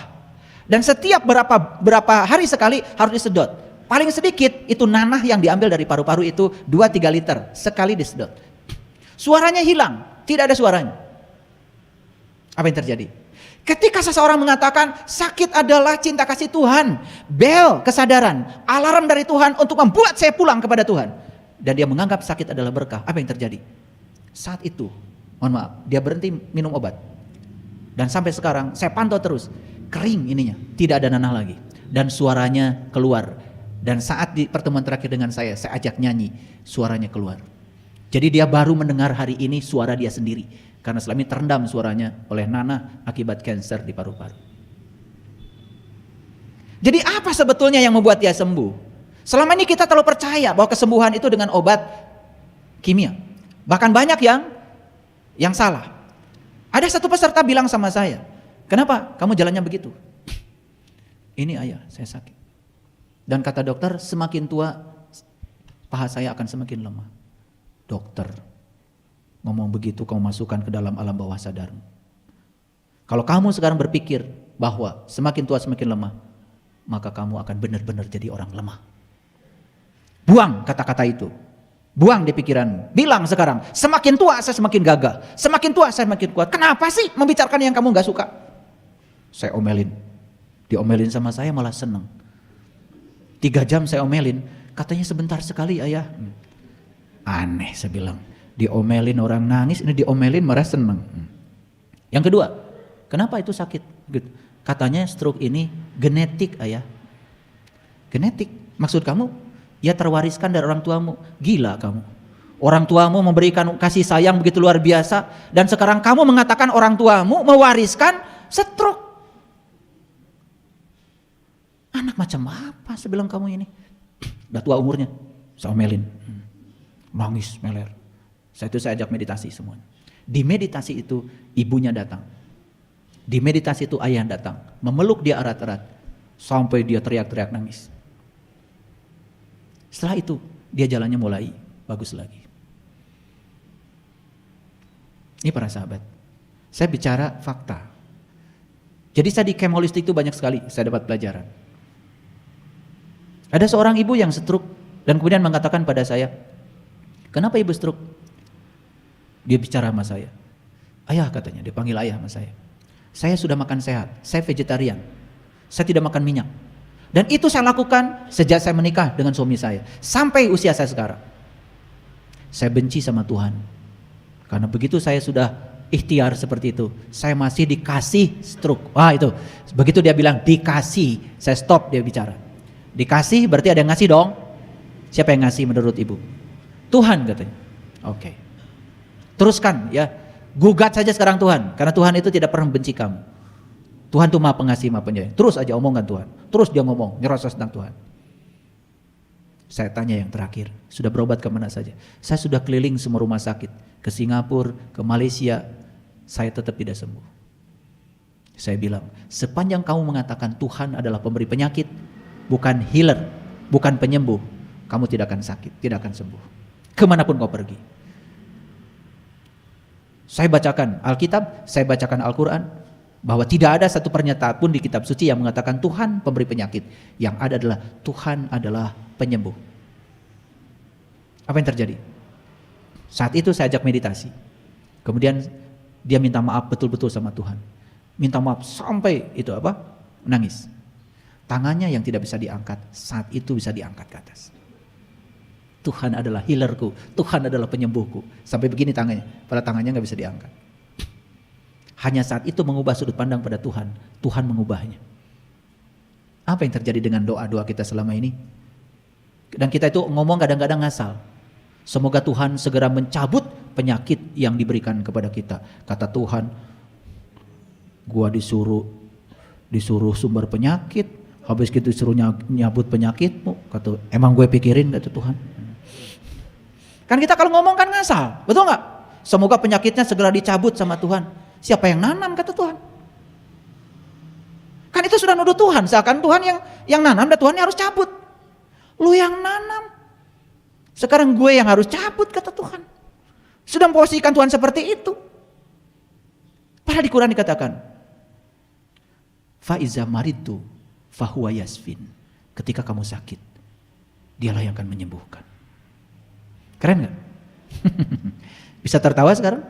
Dan setiap berapa hari sekali harus disedot. Paling sedikit itu nanah yang diambil dari paru-paru itu 2-3 liter sekali disedot. Suaranya hilang, tidak ada suaranya. Apa yang terjadi? Ketika seseorang mengatakan sakit adalah cinta kasih Tuhan, bel kesadaran, alarm dari Tuhan untuk membuat saya pulang kepada Tuhan. Dan dia menganggap sakit adalah berkah. Apa yang terjadi? Saat itu, mohon maaf, dia berhenti minum obat. Dan sampai sekarang saya pantau terus, kering ininya, tidak ada nanah lagi. Dan suaranya keluar. Dan saat di pertemuan terakhir dengan saya ajak nyanyi, suaranya keluar. Jadi dia baru mendengar hari ini suara dia sendiri. Karena selama ini terendam suaranya oleh nanah akibat kanker di paru-paru. Jadi apa sebetulnya yang membuat dia sembuh? Selama ini kita terlalu percaya bahwa kesembuhan itu dengan obat kimia. Bahkan banyak yang salah. Ada satu peserta bilang sama saya, kenapa kamu jalannya begitu? Ini ayah, saya sakit. Dan kata dokter, semakin tua paha saya akan semakin lemah. Dokter ngomong begitu, kamu masukkan ke dalam alam bawah sadarmu. Kalau kamu sekarang berpikir bahwa semakin tua semakin lemah, maka kamu akan benar-benar jadi orang lemah. Buang kata-kata itu. Buang di pikiranmu. Bilang sekarang, semakin tua saya semakin gagah. Semakin tua saya semakin kuat. Kenapa sih membicarakan yang kamu gak suka? Saya omelin. Diomelin sama saya malah seneng. 3 jam saya omelin. Katanya sebentar sekali ayah. Aneh saya bilang. Diomelin orang nangis, ini diomelin marah seneng. Yang kedua, kenapa itu sakit? Katanya stroke ini genetik ayah. Genetik, maksud kamu? Ya terwariskan dari orang tuamu. Gila kamu. Orang tuamu memberikan kasih sayang begitu luar biasa. Dan sekarang kamu mengatakan orang tuamu mewariskan stroke. Anak macam apa sebelum kamu ini? Udah tua umurnya, saya omelin. Nangis, meler. Saya ajak meditasi semuanya. Di meditasi itu ibunya datang. Di meditasi itu ayah datang. Memeluk dia erat-erat. Sampai dia teriak-teriak nangis. Setelah itu dia jalannya mulai bagus lagi. Ini para sahabat. Saya bicara fakta. Jadi saya di camp holistik itu banyak sekali saya dapat pelajaran. Ada seorang ibu yang stroke dan kemudian mengatakan pada saya, Kenapa ibu stroke? Dia bicara sama saya. Ayah katanya, dia panggil ayah sama saya. Saya sudah makan sehat, saya vegetarian. Saya tidak makan minyak. Dan itu saya lakukan sejak saya menikah dengan suami saya. Sampai usia saya sekarang. Saya benci sama Tuhan. Karena begitu saya sudah ikhtiar seperti itu, saya masih dikasih stroke. Wah itu, begitu dia bilang dikasih, saya stop dia bicara. Dikasih berarti ada yang ngasih dong. Siapa yang ngasih menurut ibu? Tuhan katanya. Oke. Teruskan ya, gugat saja sekarang Tuhan. Karena Tuhan itu tidak pernah benci kamu. Tuhan itu maha pengasih, maha penyayang. Terus aja omongkan Tuhan. Terus dia ngomong, ngerasa tentang Tuhan. Saya tanya yang terakhir, sudah berobat kemana saja? Saya sudah keliling semua rumah sakit. Ke Singapura, ke Malaysia, saya tetap tidak sembuh. Saya bilang, sepanjang kamu mengatakan Tuhan adalah pemberi penyakit, bukan healer, bukan penyembuh, kamu tidak akan sakit, tidak akan sembuh. Kemanapun kau pergi. Saya bacakan Alkitab, saya bacakan Al-Quran, bahwa tidak ada satu pernyataan pun di kitab suci yang mengatakan Tuhan pemberi penyakit. Yang ada adalah Tuhan adalah penyembuh. Apa yang terjadi? Saat itu saya ajak meditasi. Kemudian dia minta maaf betul-betul sama Tuhan. Minta maaf sampai itu apa? Nangis. Tangannya yang tidak bisa diangkat, saat itu bisa diangkat ke atas. Tuhan adalah healerku, Tuhan adalah penyembuhku. Sampai begini tangannya, pada tangannya gak bisa diangkat. Hanya saat itu mengubah sudut pandang pada Tuhan, Tuhan mengubahnya. Apa yang terjadi dengan doa-doa kita selama ini? Dan kita itu ngomong kadang-kadang ngasal. Semoga Tuhan segera mencabut penyakit yang diberikan kepada kita. Kata Tuhan, gua disuruh sumber penyakit, habis gitu disuruh nyabut penyakitmu. Kata, emang gue pikirin kata Tuhan. Kan kita kalau ngomong kan ngasal, betul gak? Semoga penyakitnya segera dicabut sama Tuhan. Siapa yang nanam kata Tuhan? Kan itu sudah nuduh Tuhan, seakan Tuhan yang nanam dan Tuhan yang harus cabut. Lu yang nanam. Sekarang gue yang harus cabut kata Tuhan. Sudah memposisikan Tuhan seperti itu. Padahal di Quran dikatakan, fa iza maritu fahuwa yasfin. Ketika kamu sakit, dialah yang akan menyembuhkan. Keren gak? Bisa tertawa sekarang?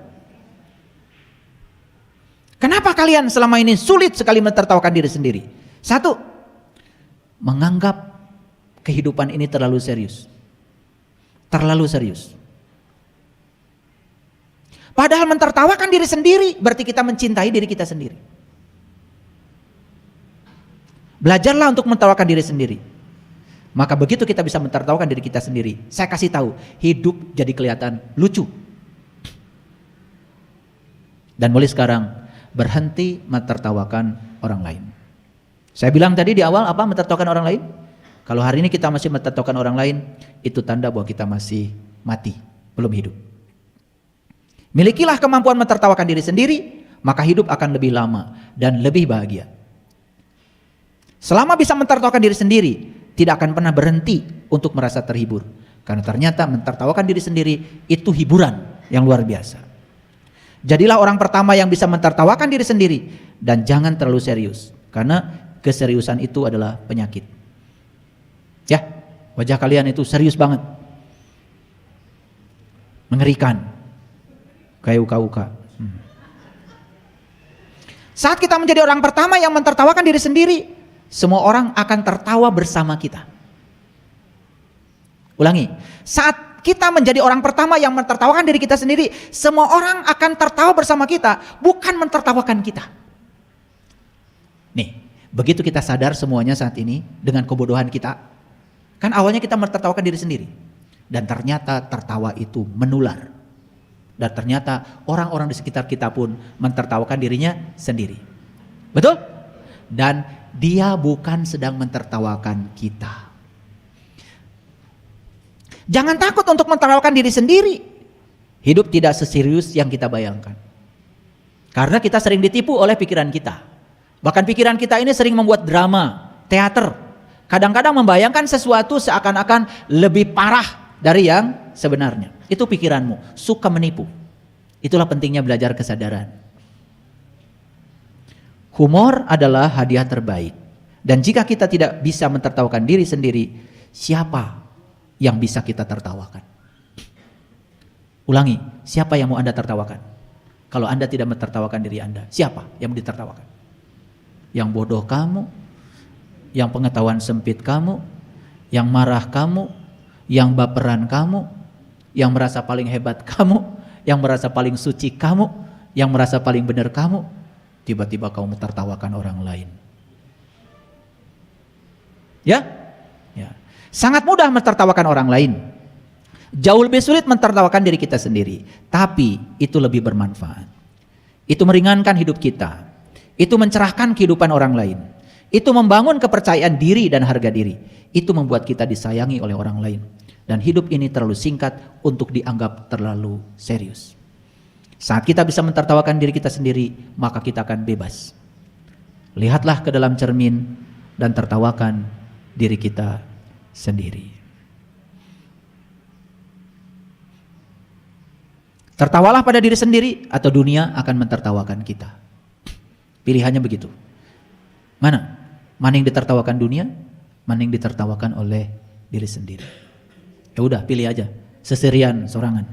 Kenapa kalian selama ini sulit sekali mentertawakan diri sendiri? Satu, menganggap kehidupan ini terlalu serius. Terlalu serius. Padahal mentertawakan diri sendiri berarti kita mencintai diri kita sendiri. Belajarlah untuk mentertawakan diri sendiri. Maka begitu kita bisa mentertawakan diri kita sendiri, saya kasih tahu, hidup jadi kelihatan lucu. Dan mulai sekarang berhenti mentertawakan orang lain. Saya bilang tadi di awal apa mentertawakan orang lain? Kalau hari ini kita masih mentertawakan orang lain, itu tanda bahwa kita masih mati, belum hidup. Milikilah kemampuan mentertawakan diri sendiri, maka hidup akan lebih lama dan lebih bahagia. Selama bisa mentertawakan diri sendiri, tidak akan pernah berhenti untuk merasa terhibur. Karena ternyata mentertawakan diri sendiri itu hiburan yang luar biasa. Jadilah orang pertama yang bisa mentertawakan diri sendiri dan jangan terlalu serius. Karena keseriusan itu adalah penyakit. Ya, wajah kalian itu serius banget. Mengerikan. Kayak uka-uka. Saat kita menjadi orang pertama yang mentertawakan diri sendiri, semua orang akan tertawa bersama kita. Ulangi, saat kita menjadi orang pertama yang mentertawakan diri kita sendiri, semua orang akan tertawa bersama kita, bukan mentertawakan kita. Nih, begitu kita sadar semuanya saat ini dengan kebodohan kita, kan awalnya kita mentertawakan diri sendiri, dan ternyata tertawa itu menular. Dan ternyata orang-orang di sekitar kita pun mentertawakan dirinya sendiri. Betul? Dan dia bukan sedang mentertawakan kita. Jangan takut untuk mentertawakan diri sendiri. Hidup tidak seserius yang kita bayangkan. Karena kita sering ditipu oleh pikiran kita. Bahkan pikiran kita ini sering membuat drama, teater. Kadang-kadang membayangkan sesuatu seakan-akan lebih parah dari yang sebenarnya. Itu pikiranmu, suka menipu. Itulah pentingnya belajar kesadaran. Humor adalah hadiah terbaik. Dan jika kita tidak bisa mentertawakan diri sendiri, siapa yang bisa kita tertawakan? Ulangi, siapa yang mau Anda tertawakan? Kalau Anda tidak mentertawakan diri Anda, siapa yang mau ditertawakan? Yang bodoh kamu, yang pengetahuan sempit kamu, yang marah kamu, yang baperan kamu, yang merasa paling hebat kamu, yang merasa paling suci kamu, yang merasa paling benar kamu, tiba-tiba kamu mentertawakan orang lain. Ya? Ya. Sangat mudah mentertawakan orang lain. Jauh lebih sulit mentertawakan diri kita sendiri, tapi itu lebih bermanfaat. Itu meringankan hidup kita. Itu mencerahkan kehidupan orang lain. Itu membangun kepercayaan diri dan harga diri. Itu membuat kita disayangi oleh orang lain. Dan hidup ini terlalu singkat untuk dianggap terlalu serius. Saat kita bisa mentertawakan diri kita sendiri, maka kita akan bebas. Lihatlah ke dalam cermin dan tertawakan diri kita sendiri. Tertawalah pada diri sendiri atau dunia akan mentertawakan kita. Pilihannya begitu. Mana? Mana yang ditertawakan dunia? Mana yang ditertawakan oleh diri sendiri? Ya udah, pilih aja. Seserian, sorangan.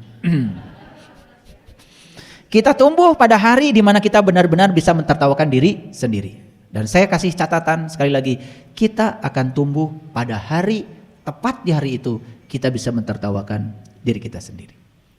Kita tumbuh pada hari di mana kita benar-benar bisa mentertawakan diri sendiri. Dan saya kasih catatan sekali lagi, kita akan tumbuh pada hari, tepat di hari itu kita bisa mentertawakan diri kita sendiri.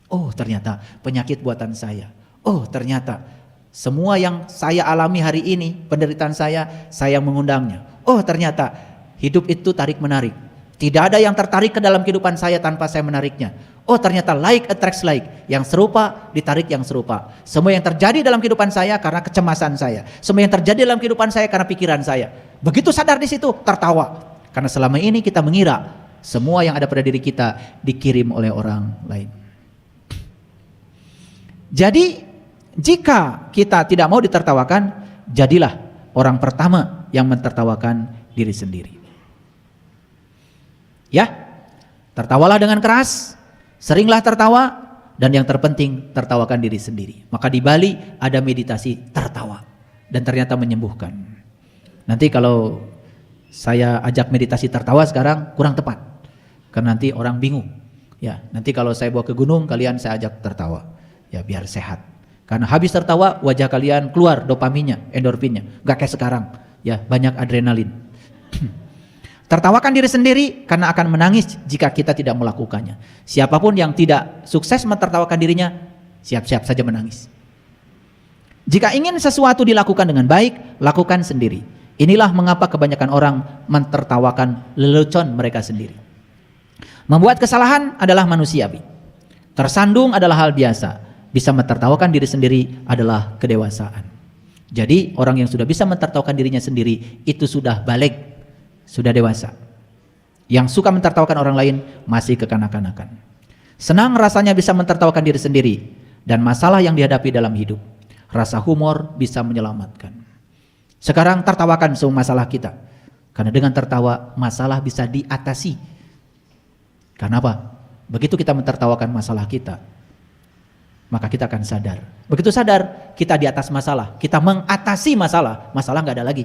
Oh ternyata penyakit buatan saya. Oh ternyata semua yang saya alami hari ini, penderitaan saya mengundangnya. Oh ternyata hidup itu tarik menarik. Tidak ada yang tertarik ke dalam kehidupan saya tanpa saya menariknya. Oh ternyata like attracts like. Yang serupa ditarik yang serupa. Semua yang terjadi dalam kehidupan saya karena kecemasan saya. Semua yang terjadi dalam kehidupan saya karena pikiran saya. Begitu sadar di situ tertawa. Karena selama ini kita mengira semua yang ada pada diri kita dikirim oleh orang lain. Jadi jika kita tidak mau ditertawakan, jadilah orang pertama yang mentertawakan diri sendiri. Ya, tertawalah dengan keras, seringlah tertawa, dan yang terpenting tertawakan diri sendiri. Maka di Bali ada meditasi tertawa dan ternyata menyembuhkan. Nanti kalau saya ajak meditasi tertawa sekarang kurang tepat, karena nanti orang bingung. Ya, nanti kalau saya bawa ke gunung kalian saya ajak tertawa. Ya biar sehat. Karena habis tertawa wajah kalian keluar dopaminnya, endorfinnya. Gak kayak sekarang. Ya banyak adrenalin. Tertawakan diri sendiri karena akan menangis jika kita tidak melakukannya. Siapapun yang tidak sukses mentertawakan dirinya, siap-siap saja menangis. Jika ingin sesuatu dilakukan dengan baik, lakukan sendiri. Inilah mengapa kebanyakan orang mentertawakan lelucon mereka sendiri. Membuat kesalahan adalah manusiawi. Tersandung adalah hal biasa. Bisa mentertawakan diri sendiri adalah kedewasaan. Jadi orang yang sudah bisa mentertawakan dirinya sendiri itu sudah balik, sudah dewasa. Yang suka mentertawakan orang lain masih kekanak-kanakan. Senang rasanya bisa mentertawakan diri sendiri dan masalah yang dihadapi dalam hidup. Rasa humor bisa menyelamatkan. Sekarang tertawakan semua masalah kita. Karena dengan tertawa masalah bisa diatasi. Karena apa? Begitu kita mentertawakan masalah kita, maka kita akan sadar. Begitu sadar, kita di atas masalah. Kita mengatasi masalah. Masalah gak ada lagi.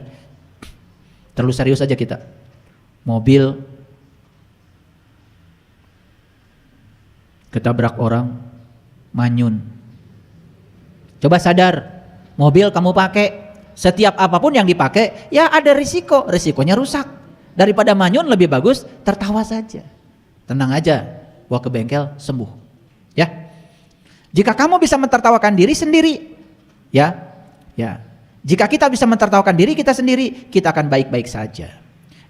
Terlalu serius aja kita. Mobil ketabrak orang, manyun. Coba sadar, mobil kamu pakai, setiap apapun yang dipakai, ya ada risiko. Risikonya rusak. Daripada manyun lebih bagus tertawa saja. Tenang aja, bawa ke bengkel sembuh. Ya. Jika kamu bisa mentertawakan diri sendiri, ya. Jika kita bisa mentertawakan diri kita sendiri, kita akan baik-baik saja.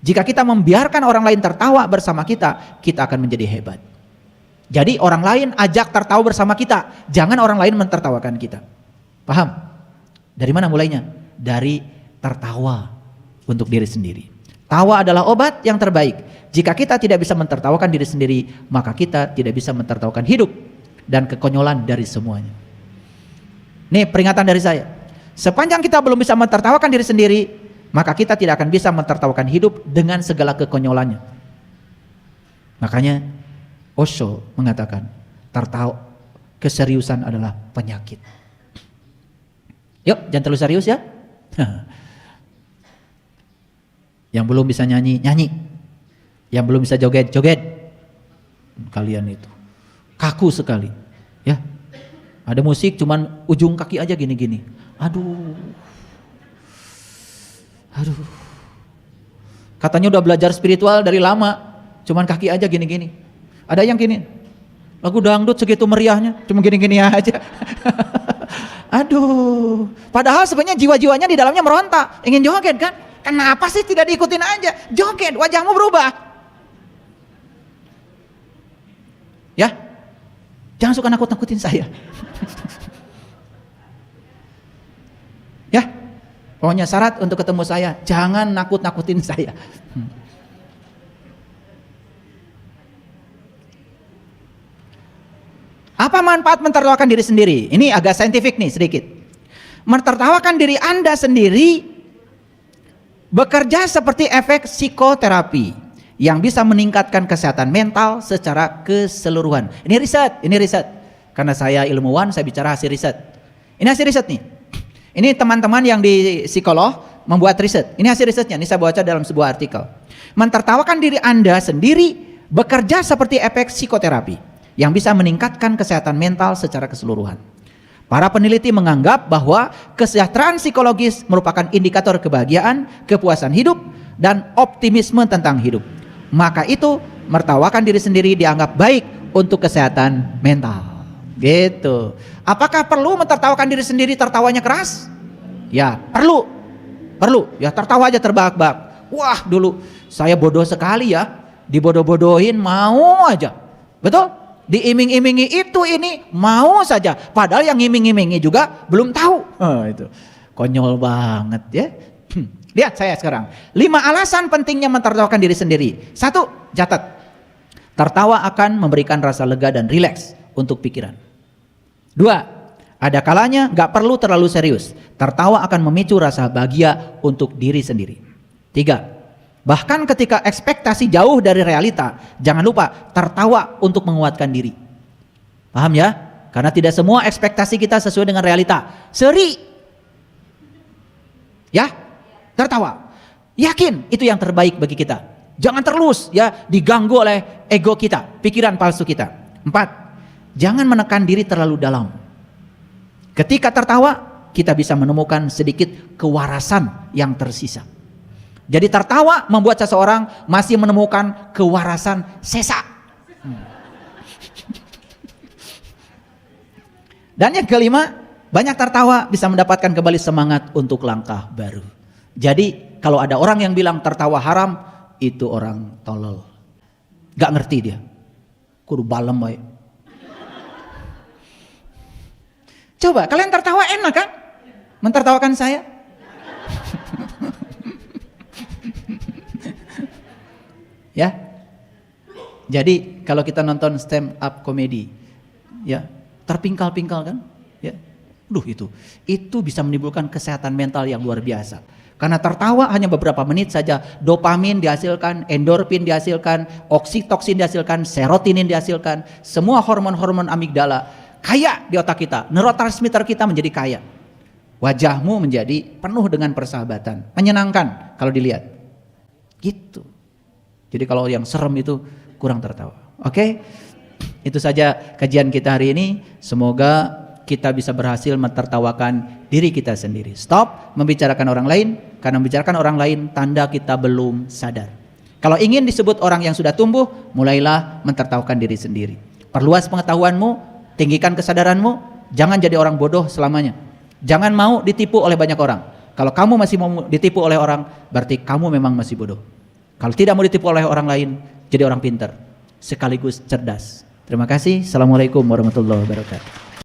Jika kita membiarkan orang lain tertawa bersama kita, kita akan menjadi hebat. Jadi orang lain ajak tertawa bersama kita, jangan orang lain mentertawakan kita. Paham? Dari mana mulainya? Dari tertawa untuk diri sendiri. Tawa adalah obat yang terbaik. Jika kita tidak bisa mentertawakan diri sendiri, maka kita tidak bisa mentertawakan hidup dan kekonyolan dari semuanya. Nih peringatan dari saya. Sepanjang kita belum bisa mentertawakan diri sendiri, maka kita tidak akan bisa mentertawakan hidup dengan segala kekonyolannya. Makanya Osho mengatakan, keseriusan adalah penyakit. Yuk, jangan terlalu serius ya. Yang belum bisa nyanyi, nyanyi. Yang belum bisa joget, joget. Kalian itu kaku sekali. Ya, ada musik cuman ujung kaki aja gini-gini. Aduh. Katanya udah belajar spiritual dari lama, cuman kaki aja gini-gini. Ada yang gini, lagu dangdut segitu meriahnya, cuma gini-gini aja. Aduh, padahal sebenarnya jiwa-jiwanya di dalamnya meronta, ingin joget kan? Kenapa sih tidak diikutin aja? Joget, wajahmu berubah. Ya, jangan suka nakut-nakutin saya. Ya, pokoknya syarat untuk ketemu saya, jangan nakut-nakutin saya. Apa manfaat mentertawakan diri sendiri? Ini agak saintifik nih sedikit. Mentertawakan diri Anda sendiri bekerja seperti efek psikoterapi yang bisa meningkatkan kesehatan mental secara keseluruhan. Ini riset. Karena saya ilmuwan, saya bicara hasil riset. Ini hasil riset nih. Ini teman-teman yang di psikolog membuat riset. Ini hasil risetnya, ini saya baca dalam sebuah artikel. Mentertawakan diri Anda sendiri bekerja seperti efek psikoterapi yang bisa meningkatkan kesehatan mental secara keseluruhan. Para peneliti menganggap bahwa kesejahteraan psikologis merupakan indikator kebahagiaan, kepuasan hidup, dan optimisme tentang hidup. Maka itu, mertawakan diri sendiri dianggap baik untuk kesehatan mental. Gitu. Apakah perlu mentertawakan diri sendiri tertawanya keras? Ya, perlu. Ya, tertawa aja terbahak-bahak. Wah, dulu saya bodoh sekali ya. Dibodoh-bodohin mau aja. Betul? Diiming-imingi itu ini mau saja, padahal yang ngiming-imingi juga belum tahu. Itu konyol banget ya. Lihat saya sekarang 5 alasan pentingnya mentertawakan diri sendiri. 1, catat, tertawa akan memberikan rasa lega dan rileks untuk pikiran. 2, ada kalanya gak perlu terlalu serius, tertawa akan memicu rasa bahagia untuk diri sendiri. 3, bahkan ketika ekspektasi jauh dari realita, jangan lupa tertawa untuk menguatkan diri. Paham ya? Karena tidak semua ekspektasi kita sesuai dengan realita. Seri. Ya, tertawa. Yakin itu yang terbaik bagi kita. Jangan terus ya diganggu oleh ego kita, pikiran palsu kita. 4, jangan menekan diri terlalu dalam. Ketika tertawa, kita bisa menemukan sedikit kewarasan yang tersisa. Jadi tertawa membuat seseorang masih menemukan kewarasan sesa. Dan yang kelima, banyak tertawa bisa mendapatkan kembali semangat untuk langkah baru. Jadi kalau ada orang yang bilang tertawa haram, itu orang tolol. Gak ngerti dia. Kudu balem baik. Coba kalian tertawa enak kan? Mentertawakan saya? Ya, jadi kalau kita nonton stand up comedy, ya terpingkal-pingkal kan, ya, itu bisa menimbulkan kesehatan mental yang luar biasa. Karena tertawa hanya beberapa menit saja, dopamin dihasilkan, endorfin dihasilkan, oksitoksin dihasilkan, serotonin dihasilkan, semua hormon-hormon amigdala kaya di otak kita, neurotransmitter kita menjadi kaya. Wajahmu menjadi penuh dengan persahabatan, menyenangkan kalau dilihat, gitu. Jadi kalau yang serem itu kurang tertawa. Oke? Itu saja kajian kita hari ini. Semoga kita bisa berhasil mentertawakan diri kita sendiri. Stop membicarakan orang lain, karena membicarakan orang lain tanda kita belum sadar. Kalau ingin disebut orang yang sudah tumbuh, mulailah mentertawakan diri sendiri. Perluas pengetahuanmu, tinggikan kesadaranmu, jangan jadi orang bodoh selamanya. Jangan mau ditipu oleh banyak orang. Kalau kamu masih mau ditipu oleh orang, berarti kamu memang masih bodoh. Kalau tidak mau ditipu oleh orang lain, jadi orang pintar, sekaligus cerdas. Terima kasih. Assalamualaikum warahmatullahi wabarakatuh.